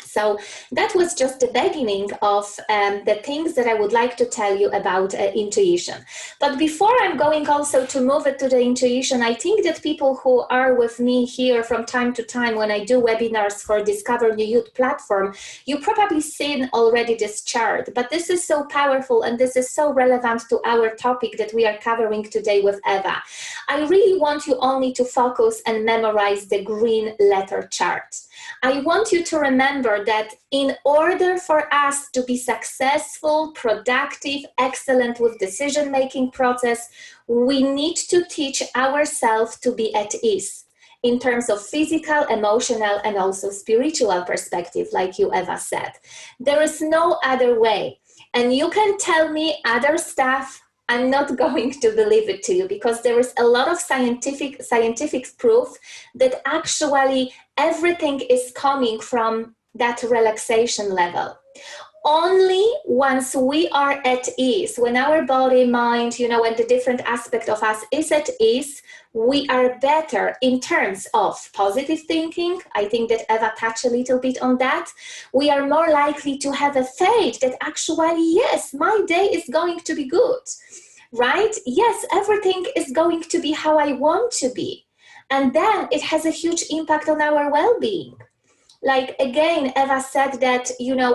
C: So that was just the beginning of the things that I would like to tell you about intuition. But before I'm going also to move it to the intuition, I think that people who are with me here from time to time when I do webinars for Discover New Youth platform, you probably seen already this chart, but this is so powerful and this is so relevant to our topic that we are covering today with Eva. I really want you only to focus and memorize the green letter chart. I want you to remember that in order for us to be successful, productive, excellent with decision-making process, we need to teach ourselves to be at ease in terms of physical, emotional, and also spiritual perspective, like you, Eva, said. There is no other way. And you can tell me other stuff, I'm not going to believe it to you, because there is a lot of scientific proof that actually everything is coming from that relaxation level. Only once we are at ease, when our body, mind, and the different aspect of us is at ease, we are better in terms of positive thinking. I think that Eva touched a little bit on that. We are more likely to have a faith that actually, yes, my day is going to be good, right? Yes, everything is going to be how I want to be. And then it has a huge impact on our well-being. Like, again, Eva said that,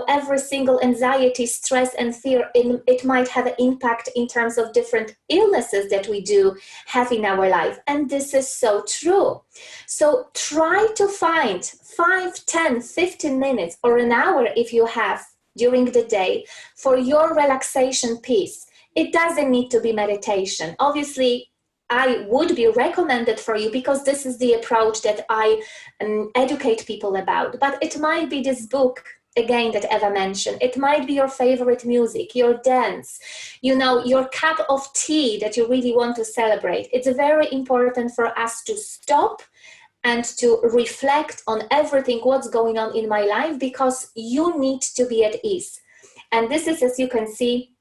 C: every single anxiety, stress, and fear, it might have an impact in terms of different illnesses that we do have in our life. And this is so true. So try to find 5, 10, 15 minutes or an hour if you have during the day for your relaxation piece. It doesn't need to be meditation. Obviously, I would be recommended for you because this is the approach that I educate people about. But it might be this book, again, that Eva mentioned. It might be your favorite music, your dance, your cup of tea that you really want to celebrate. It's very important for us to stop and to reflect on everything, what's going on in my life, because you need to be at ease. And this is, as you can see,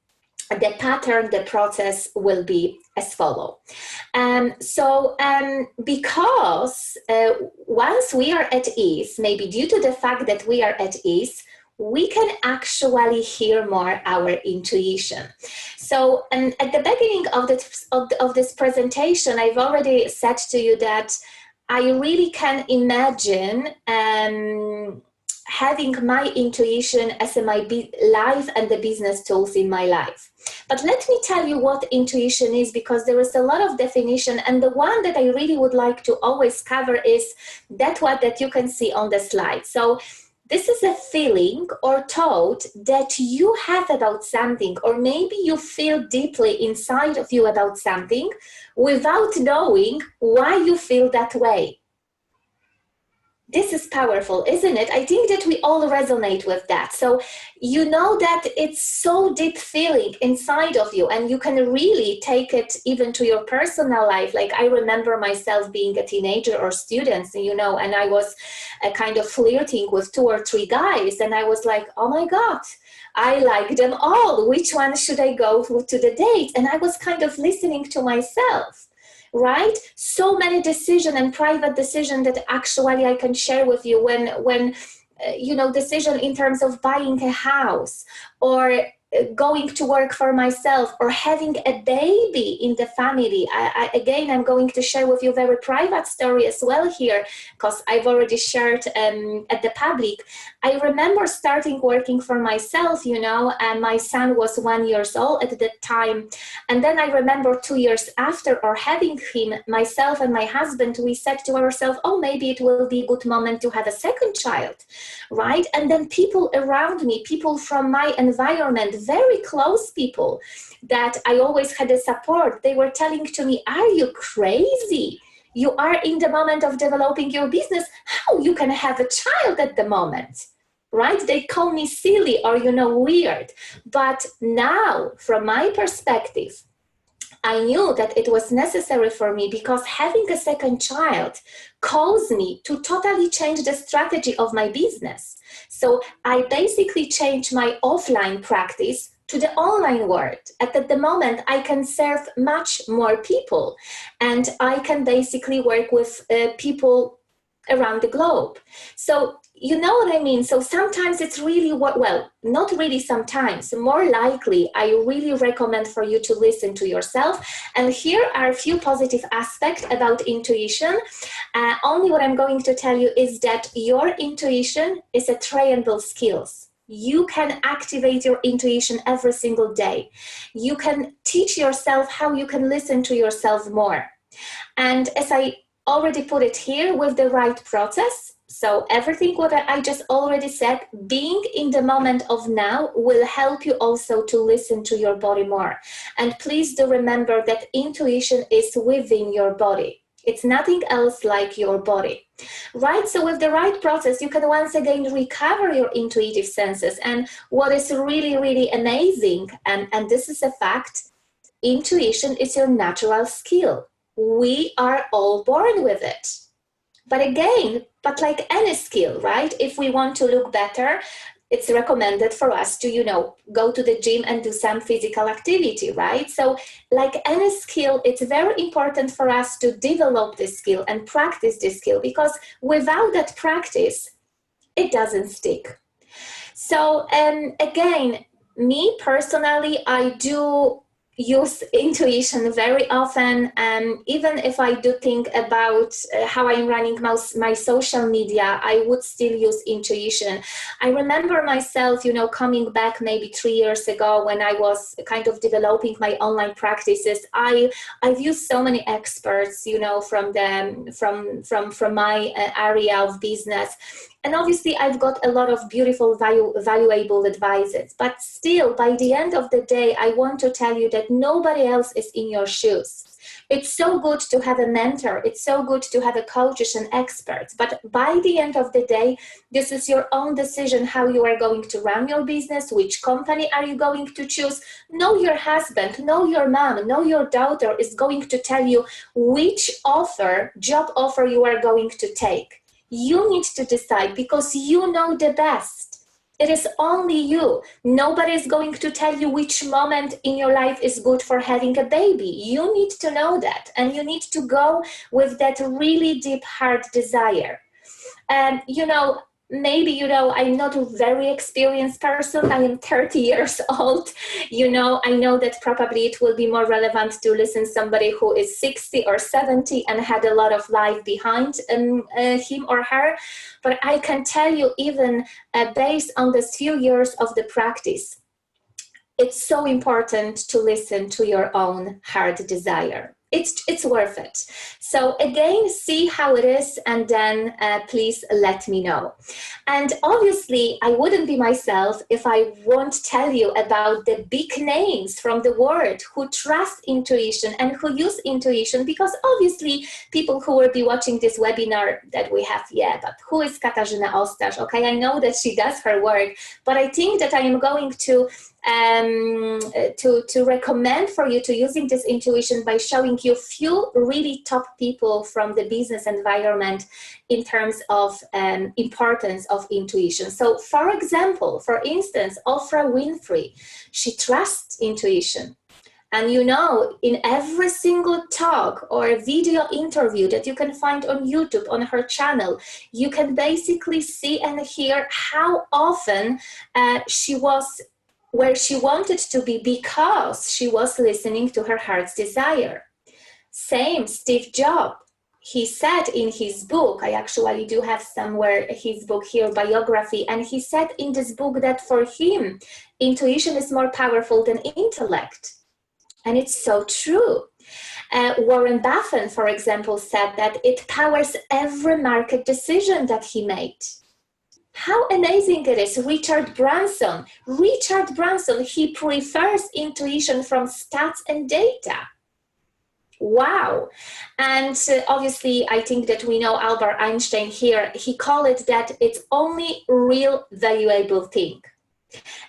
C: the pattern, the process will be as follow. Because once we are at ease, maybe due to the fact that we are at ease, we can actually hear more our intuition. So at the beginning of this presentation, I've already said to you that I really can imagine having my intuition as my life and the business tools in my life. But let me tell you what intuition is, because there is a lot of definition, and the one that I really would like to always cover is that one that you can see on the slide. So this is a feeling or thought that you have about something, or maybe you feel deeply inside of you about something without knowing why you feel that way. This is powerful, isn't it? I think that we all resonate with that. So you know that it's so deep feeling inside of you, and you can really take it even to your personal life. Like I remember myself being a teenager or student, you know, and I was kind of flirting with 2 or 3 guys, and I was like, oh my God, I like them all. Which one should I go to the date? And I was kind of listening to myself. Right? So many decisions and private decisions that actually I can share with you when you know, decision in terms of buying a house or going to work for myself or having a baby in the family. Again, I'm going to share with you a very private story as well here, because I've already shared at the public. I remember starting working for myself, you know, and my son was 1 year old at that time. And then I remember 2 years after, or having him, myself and my husband, we said to ourselves, oh, maybe it will be a good moment to have a second child, right? And then people around me, people from my environment, very close people that I always had a support, they were telling to me, are you crazy? You are in the moment of developing your business. How you can have a child at the moment? Right? They call me silly or, you know, weird. But now, from my perspective, I knew that it was necessary for me, because having a second child caused me to totally change the strategy of my business. So I basically changed my offline practice to the online world. At the moment, I can serve much more people, and I can basically work with people around the globe. So you know what I mean? So sometimes it's really, well, not really sometimes, more likely, I really recommend for you to listen to yourself. And here are a few positive aspects about intuition. Only what I'm going to tell you is that your intuition is a trainable skill. You can activate your intuition every single day. You can teach yourself how you can listen to yourself more. And as I already put it here, with the right process, so everything what I just already said, being in the moment of now will help you also to listen to your body more. And please do remember that intuition is within your body. It's nothing else like your body, right? So with the right process, you can once again recover your intuitive senses. And what is really, really amazing, and this is a fact, intuition is your natural skill. We are all born with it. But again, but like any skill, right? If we want to look better, it's recommended for us to, you know, go to the gym and do some physical activity, right? So like any skill, it's very important for us to develop this skill and practice this skill, because without that practice, it doesn't stick. So again, me personally, I do use intuition very often, and even if I do think about how I'm running my social media, I would still use intuition. I remember myself, you know, coming back maybe 3 years ago when I was kind of developing my online practices. I've used so many experts, you know, from my area of business. And obviously, I've got a lot of beautiful, valuable advices. But still, by the end of the day, I want to tell you that nobody else is in your shoes. It's so good to have a mentor. It's so good to have a coaches and experts. But by the end of the day, this is your own decision how you are going to run your business, which company are you going to choose. No, your husband, no, your mom, no, your daughter is going to tell you which job offer you are going to take. You need to decide, because you know the best. It is only you. Nobody is going to tell you which moment in your life is good for having a baby. You need to know that, and you need to go with that really deep heart desire. And you know, maybe, you know, I'm not a very experienced person. I am 30 years old. You know, I know that probably it will be more relevant to listen to somebody who is 60 or 70 and had a lot of life behind him or her. But I can tell you, even based on this few years of the practice, it's so important to listen to your own heart desire. It's worth it. So again, see how it is, and then please let me know. And obviously, I wouldn't be myself if I won't tell you about the big names from the world who trust intuition and who use intuition, because obviously people who will be watching this webinar that we have, yeah, but who is Katarzyna Ostasz? Okay, I know that she does her work, but I think that I am going to recommend for you to using this intuition by showing you few really top people from the business environment in terms of importance of intuition. So for example, for instance, Oprah Winfrey, she trusts intuition. And you know, in every single talk or video interview that you can find on YouTube, on her channel, you can basically see and hear how often she was where she wanted to be because she was listening to her heart's desire. Same Steve Jobs. He said in his book, I actually do have somewhere his book here, biography, and he said in this book that for him, intuition is more powerful than intellect. And it's so true. Warren Buffett, for example, said that it powers every market decision that he made. How amazing it is. Richard Branson, he prefers intuition from stats and data. Wow. And obviously, I think that we know Albert Einstein here. He called it that it's only real valuable thing.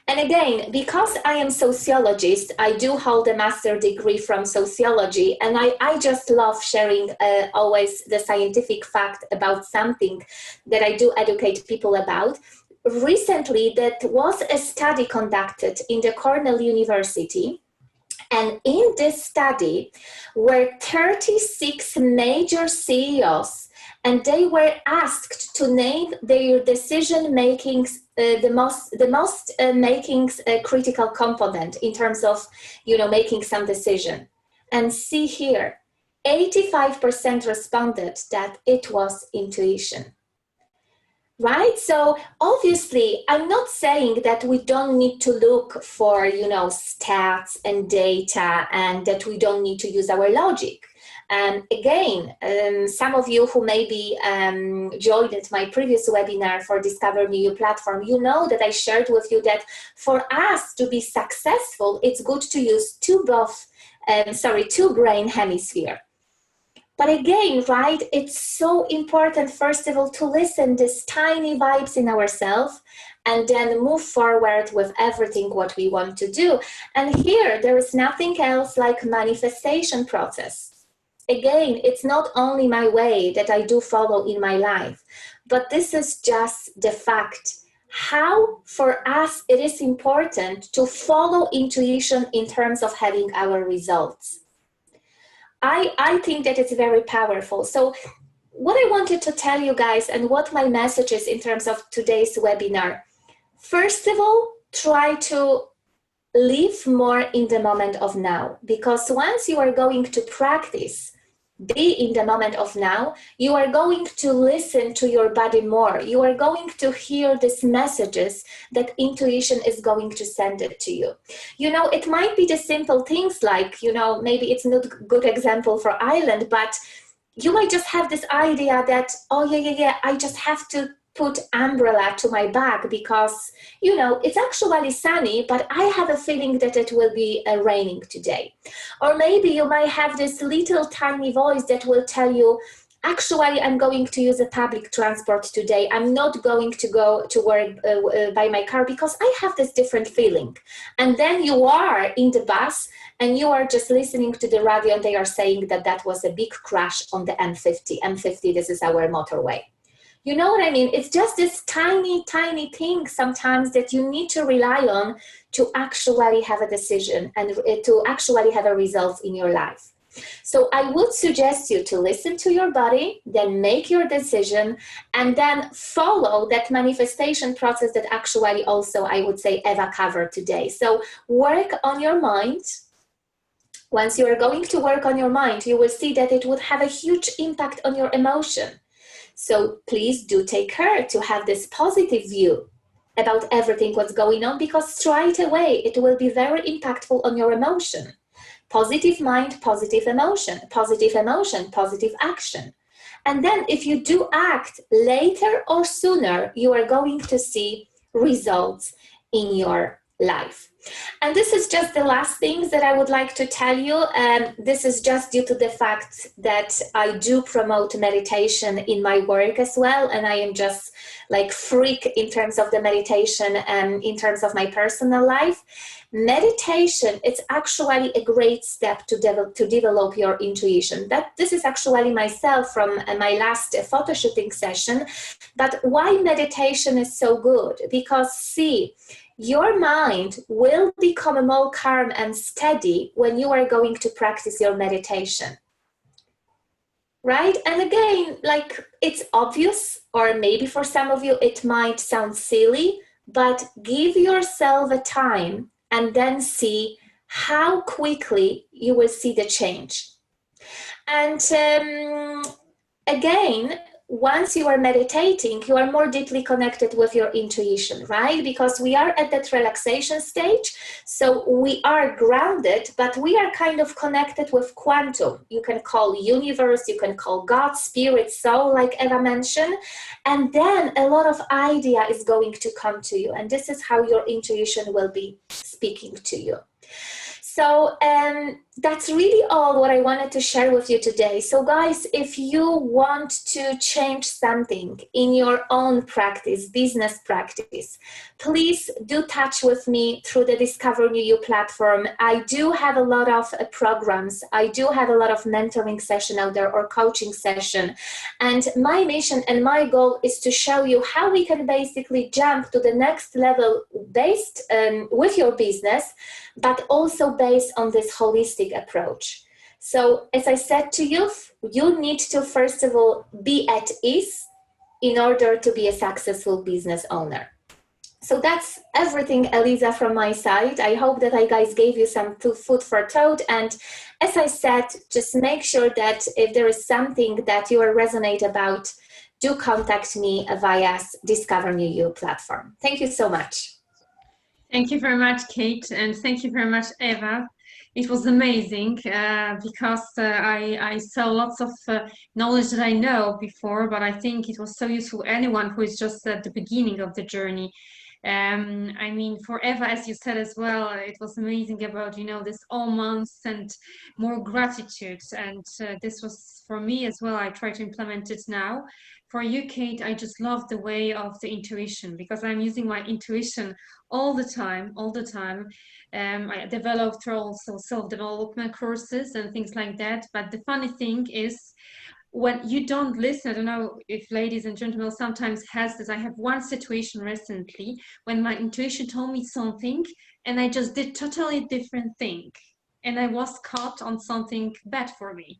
C: And again, because I am sociologist, I do hold a master's degree from sociology, and I just love sharing always the scientific fact about something that I do educate people about. Recently, that was a study conducted in the Cornell University, and in this study were 36 major CEOs, and they were asked to name their decision makings, the most makings critical component in terms of, you know, making some decision. And see here, 85% responded that it was intuition. Right? So obviously, I'm not saying that we don't need to look for, you know, stats and data, and that we don't need to use our logic. Again, some of you who maybe joined my previous webinar for Discover New Platform, you know that I shared with you that for us to be successful, it's good to use two brain hemisphere. But again, right, it's so important, first of all, to listen these tiny vibes in ourselves and then move forward with everything what we want to do. And here, there is nothing else like manifestation process. Again, it's not only my way that I do follow in my life, but this is just the fact how for us it is important to follow intuition in terms of having our results. I think that it's very powerful. So what I wanted to tell you guys and what my message is in terms of today's webinar, first of all, try to live more in the moment of now, because once you are going to practice be in the moment of now, you are going to listen to your body more. You are going to hear these messages that intuition is going to send it to you. You know, it might be the simple things like, you know, maybe it's not a good example for Ireland, but you might just have this idea that, oh yeah, I just have to put umbrella to my bag because, you know, it's actually sunny, but I have a feeling that it will be raining today. Or maybe you might have this little tiny voice that will tell you, actually, I'm going to use a public transport today. I'm not going to go to work by my car because I have this different feeling. And then you are in the bus and you are just listening to the radio and they are saying that that was a big crash on the M50. M50, this is our motorway. You know what I mean? It's just this tiny thing sometimes that you need to rely on to actually have a decision and to actually have a result in your life. So I would suggest you to listen to your body, then make your decision, and then follow that manifestation process that actually also I would say Eva covered today. So work on your mind. Once you are going to work on your mind, you will see that it would have a huge impact on your emotion. So please do take care to have this positive view about everything what's going on, because straight away it will be very impactful on your emotion. Positive mind, positive emotion, positive action. And then if you do act later or sooner, you are going to see results in your life. And this is just the last thing that I would like to tell you. This is just due to the fact that I do promote meditation in my work as well. And I am just like freak in terms of the meditation and in terms of my personal life. Meditation, it's actually a great step to develop your intuition. This is actually myself from my last photo shooting session. But why meditation is so good? Because see, your mind will become more calm and steady when you are going to practice your meditation. Right? And again, like it's obvious, or maybe for some of you it might sound silly, but give yourself a time and then see how quickly you will see the change. And again, once you are meditating, you are more deeply connected with your intuition, right? Because we are at that relaxation stage. So we are grounded, but we are kind of connected with quantum. You can call universe, you can call God, spirit, soul, like Eva mentioned. And then a lot of idea is going to come to you. And this is how your intuition will be speaking to you. So that's really all what I wanted to share with you today. So guys, if you want to change something in your own practice, business practice, please do touch with me through the Discover New You platform. I do have a lot of programs. I do have a lot of mentoring session out there or coaching session. And my mission and my goal is to show you how we can basically jump to the next level based with your business, but also based on this holistic approach. So as I said to you, you need to first of all be at ease in order to be a successful business owner. So that's everything, Eliza, from my side. I hope that I guys gave you some food for thought. And as I said, just make sure that if there is something that you resonate about, do contact me via Discover New You platform. Thank you so much.
A: Thank you very much, Kate, and thank you very much, Eva. It was amazing because I saw lots of knowledge that I know before, but I think it was so useful for anyone who is just at the beginning of the journey. I mean, for Eva, as you said as well, it was amazing about, you know, this all months and more gratitude. And this was for me as well. I try to implement it now. For you, Kate, I just love the way of the intuition because I'm using my intuition all the time. I developed through also self-development courses and things like that. But the funny thing is, when you don't listen, I don't know if ladies and gentlemen sometimes has this. I have one situation recently when my intuition told me something and I just did totally different thing. And I was caught on something bad for me.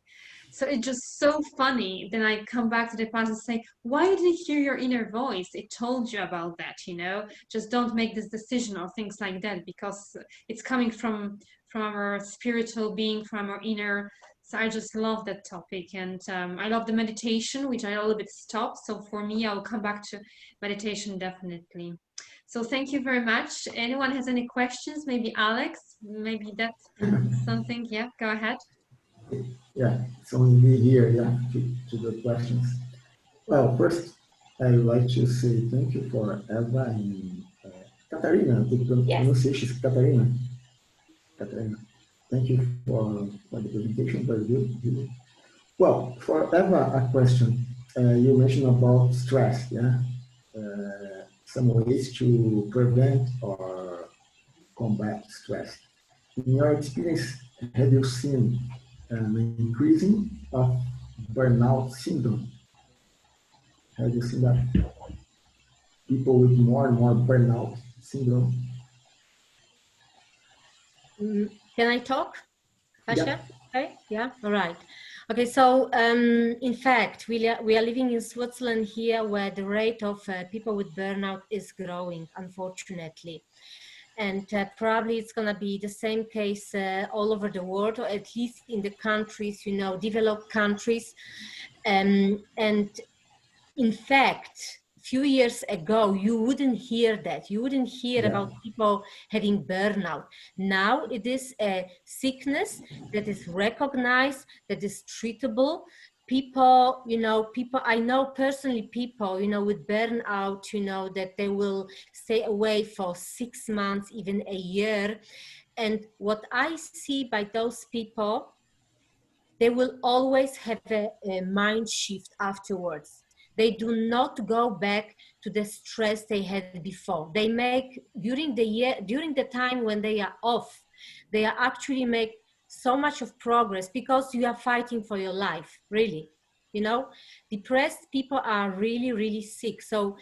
A: So it's just so funny. Then I come back to the past and say, why did you hear your inner voice? It told you about that, you know, just don't make this decision or things like that, because it's coming from our spiritual being, from our inner. So I just love that topic. And I love the meditation, which I a little bit stopped. So for me, I'll come back to meditation definitely. So thank you very much. Anyone has any questions? Maybe Alex, maybe that's something. Yeah, go ahead.
D: Yeah, it's only me here, yeah, to the questions. Well, first, I would like to say thank you for Eva and Katarina. The pronunciation is Katarina. Katarina. Thank you for the presentation, very good. Well, for Eva, a question. You mentioned about stress, yeah? Some ways to prevent or combat stress. In your experience, have you seen an increasing of burnout syndrome? Have you seen that? People with more and more burnout syndrome.
B: Can I talk, Kasia?
D: Yeah.
B: Okay. Yeah. All right. Okay. So, in fact, we are living in Switzerland here, where the rate of people with burnout is growing, unfortunately. And probably it's going to be the same case all over the world, or at least in the countries, you know, developed countries. And in fact, few years ago, you wouldn't hear that. You wouldn't hear
D: Yeah.
B: about people having burnout. Now it is a sickness that is recognized, that is treatable. People, I know personally people, with burnout, that they will stay away for 6 months, even a year. And what I see by those people, they will always have a mind shift afterwards. They do not go back to the stress they had before. They make, during the time when they are off, they are actually make so much of progress because you are fighting for your life, really. Depressed people are really, really sick. So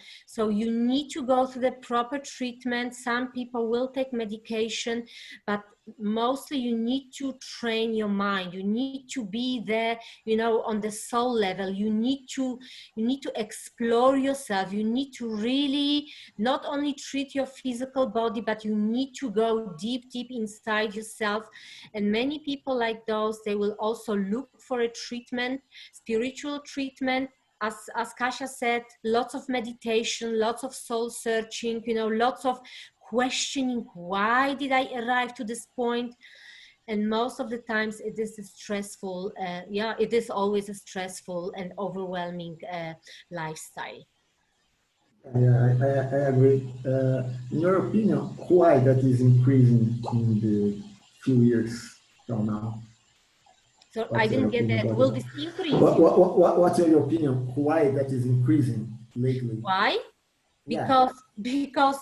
B: you need to go through the proper treatment. Some people will take medication, but mostly you need to train your mind. You need to be there, on the soul level. You need to explore yourself. You need to really not only treat your physical body, but you need to go deep, deep inside yourself. And many people like those, they will also look for a treatment, spiritual treatment. As Kasia said, lots of meditation, lots of soul searching, lots of questioning, why did I arrive to this point? And most of the times it is a stressful, it is always a stressful and overwhelming lifestyle.
D: Yeah, I agree. In your opinion, why that is increasing in the few years from now?
B: So I didn't get that. Will this increase?
D: What's your opinion? Why that is increasing lately?
B: Why? Because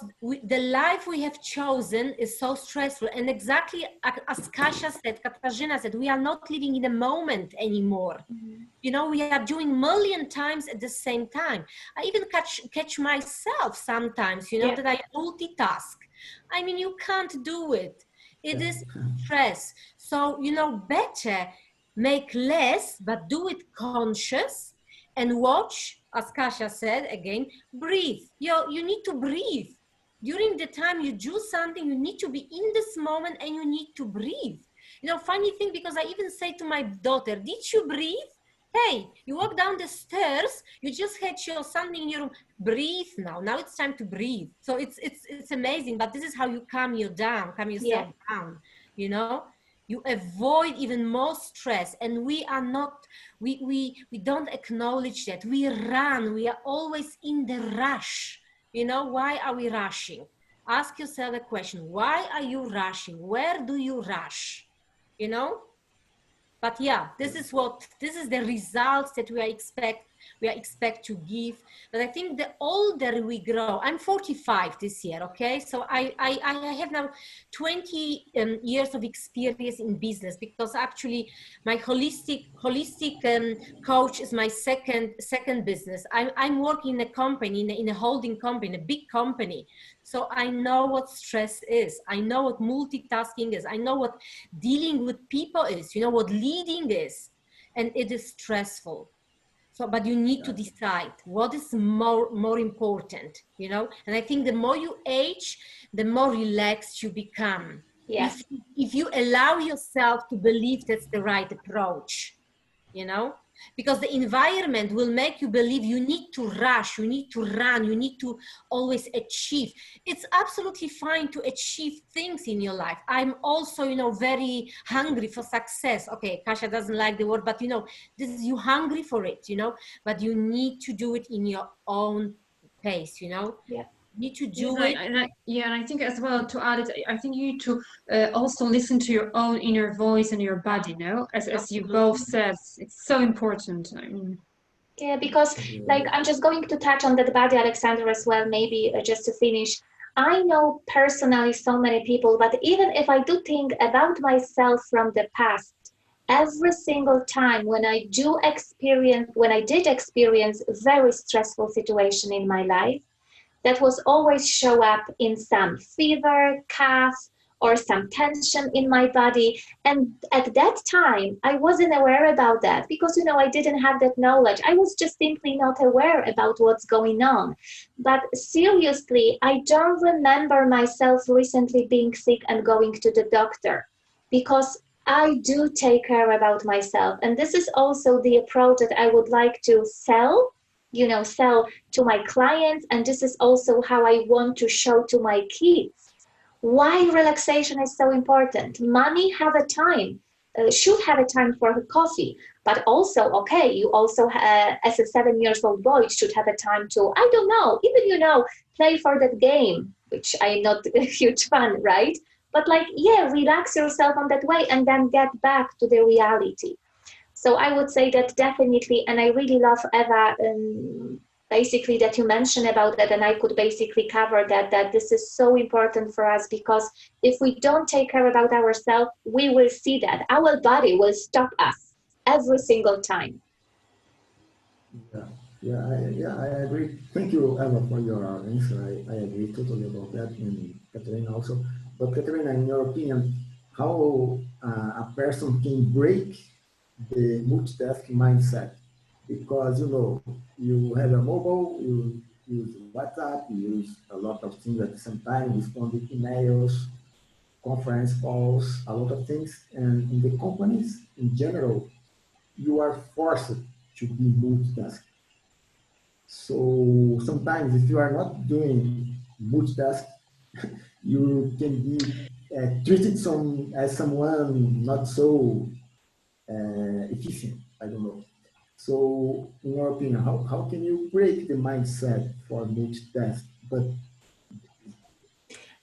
B: the life we have chosen is so stressful, and exactly as Kasia said, Katarzyna said, we are not living in the moment anymore. Mm-hmm. We are doing million times at the same time. I even catch myself sometimes, that I multitask. I mean, you can't do it. It is stress. So, better make less, but do it conscious, and watch, as Kasia said, again, breathe. You need to breathe. During the time you do something, you need to be in this moment and you need to breathe. Funny thing, because I even say to my daughter, did you breathe? Hey, you walk down the stairs, you just had something in your room. Breathe now. Now it's time to breathe. So it's amazing, but this is how you calm yourself down, You avoid even more stress, and we are not, we don't acknowledge that. We run, we are always in the rush. Why are we rushing? Ask yourself a question. Why are you rushing? Where do you rush? But yeah, this is the results that we expect to give. But I think the older we grow, I'm 45 this year, okay? So I have now 20 years of experience in business, because actually my holistic coach is my second business. I'm working in a company, in a holding company, a big company. So I know what stress is. I know what multitasking is. I know what dealing with people is, what leading is, and it is stressful. So, but you need to decide what is more important, And I think the more you age, the more relaxed you become.
C: Yes.
B: If you allow yourself to believe that's the right approach, because the environment will make you believe you need to rush, you need to run, you need to always achieve. It's absolutely fine to achieve things in your life. I'm also, very hungry for success. Okay, Kasia doesn't like the word, but this is, you hungry for it, but you need to do it in your own pace,
C: Yeah.
B: Need to do it.
A: And I think as well, to add it, I think you need to also listen to your own inner voice and your body, as you both said. It's so important. I mean,
C: yeah, because I'm just going to touch on that body, Alexander, as well, maybe just to finish. I know personally so many people, but even if I do think about myself from the past, every single time when I did experience a very stressful situation in my life, that was always show up in some fever, cough, or some tension in my body. And at that time, I wasn't aware about that because, I didn't have that knowledge. I was just simply not aware about what's going on. But seriously, I don't remember myself recently being sick and going to the doctor, because I do take care about myself. And this is also the approach that I would like to sell sell to my clients, and this is also how I want to show to my kids why relaxation is so important. Mommy should have a time for her coffee, but also, okay, you also, as a 7-year-old boy, should have a time to, I don't know, even, play for that game, which I'm not a huge fan, right? But relax yourself on that way and then get back to the reality. So I would say that definitely, and I really love, Eva, basically that you mentioned about that, and I could basically cover that this is so important for us, because if we don't take care about ourselves, we will see that our body will stop us every single time.
D: I agree. Thank you, Eva, for your answer. I agree totally about that, and Katerina also. But Katerina, in your opinion, how a person can break the multitasking mindset? Because you have a mobile, you use WhatsApp, you use a lot of things at the same time, respond to emails, conference calls, a lot of things, and in the companies in general, you are forced to be multitasking. So sometimes if you are not doing multitask, you can be treated as someone not so efficient. I don't know. So in your opinion, how can you break the mindset for multitask? But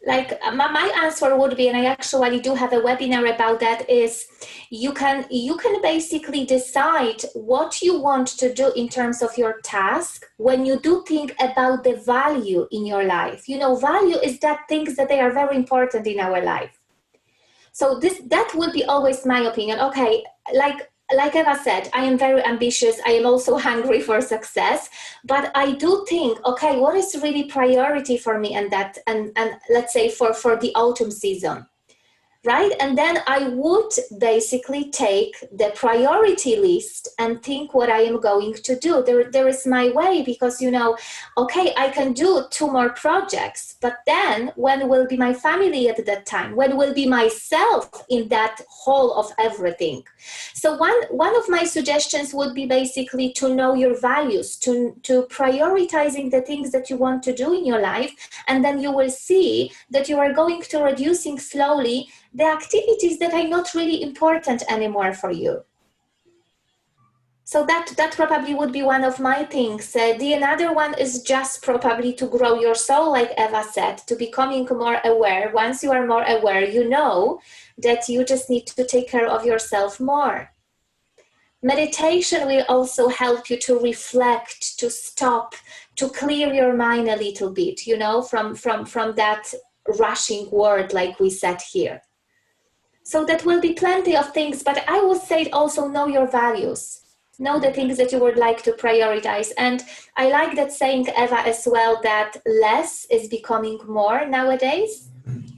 C: my answer would be, and I actually do have a webinar about that, is you can basically decide what you want to do in terms of your task when you do think about the value in your life. Value is that things that they are very important in our life. So that would be always my opinion. Okay, like Eva said, I am very ambitious. I am also hungry for success, but I do think, okay, what is really priority for me, and let's say for the autumn season, right? And then I would basically take the priority list and think what I am going to do. There is my way, because, okay, I can do 2 more projects, but then when will be my family at that time? When will be myself in that whole of everything? So one of my suggestions would be basically to know your values, to prioritizing the things that you want to do in your life, and then you will see that you are going to reducing slowly the activities that are not really important anymore for you. So that probably would be one of my things. The another one is just probably to grow your soul, like Eva said, to becoming more aware. Once you are more aware, you know that you just need to take care of yourself more. Meditation will also help you to reflect, to stop, to clear your mind a little bit, from that rushing world, like we said here. So that will be plenty of things, but I would say also know your values. Know the things that you would like to prioritize. And I like that saying, Eva, as well, that less is becoming more nowadays.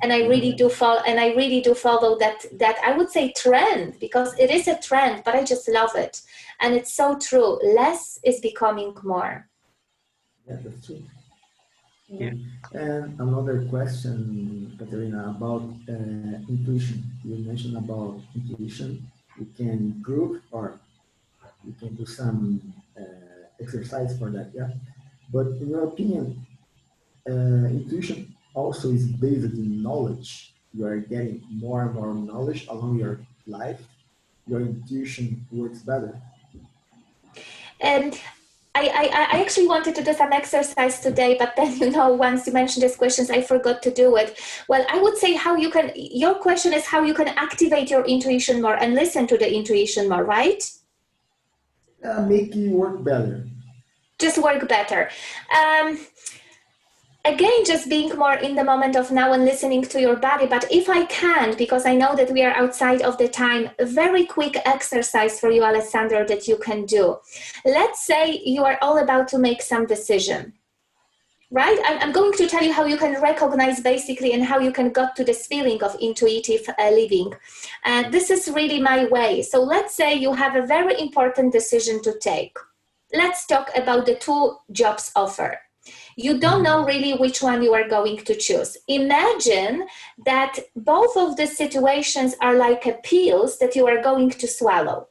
C: And I really do follow, that I would say trend, because it is a trend, but I just love it. And it's so true. Less is becoming more.
D: Yeah, that's true.
A: Yeah.
D: And another question, Katerina, about intuition. You mentioned about intuition. You can improve, or you can do some exercise for that, yeah? But in your opinion, intuition also is based in knowledge. You are getting more and more knowledge along your life. Your intuition works better.
C: And I actually wanted to do some exercise today, but then, once you mentioned these questions, I forgot to do it. Well, I would say your question is how you can activate your intuition more and listen to the intuition more, right?
D: Make you work better.
C: Just work better. Again, just being more in the moment of now and listening to your body. But if I can, because I know that we are outside of the time, a very quick exercise for you, Alessandro, that you can do. Let's say you are all about to make some decision, right? I'm going to tell you how you can recognize basically and how you can get to this feeling of intuitive living. This is really my way. So let's say you have a very important decision to take. Let's talk about the 2 jobs offer. You don't know really which one you are going to choose. Imagine that both of the situations are like pills that you are going to swallow.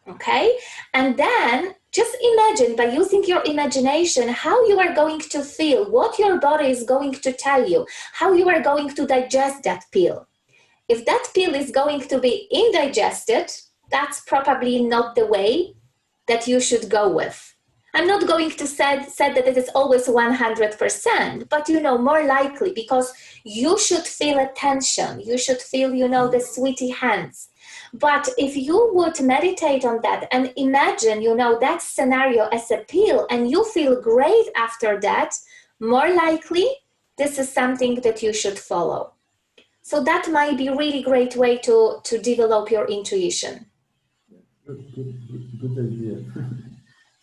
C: Okay? And then just imagine, by using your imagination, how you are going to feel, what your body is going to tell you, how you are going to digest that pill. If that pill is going to be indigested, that's probably not the way that you should go with. I'm not going to say that it is always 100%, but more likely, because you should feel attention, you should feel, the sweetie hands. But if you would meditate on that and imagine, that scenario as a pill, and you feel great after that, more likely, this is something that you should follow. So that might be a really great way to develop your intuition.
D: Good idea.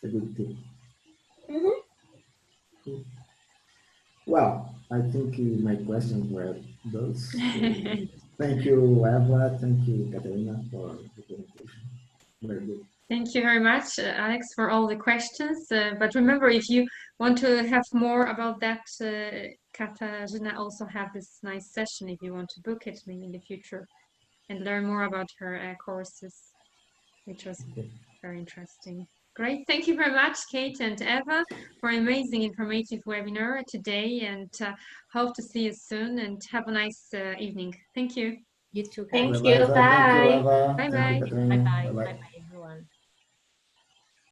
D: It's a good tip. Cool. Well, I think my questions were those. Thank you, Eva. Thank you, Katerina, for the presentation. Very good.
A: Thank you very much, Alex, for all the questions. But remember, if you want to have more about that, Katarzyna also have this nice session if you want to book it maybe in the future and learn more about her courses, which was very interesting. Great. Thank you very much, Kate and Eva, for an amazing informative webinar today, and hope to see you soon, and have a nice evening. Thank you.
B: You too.
C: Thank you. Bye.
D: Thank you, Eva.
A: Bye-bye.
D: Thank you, Katerina.
B: Bye-bye.
D: Bye-bye.
B: Bye-bye.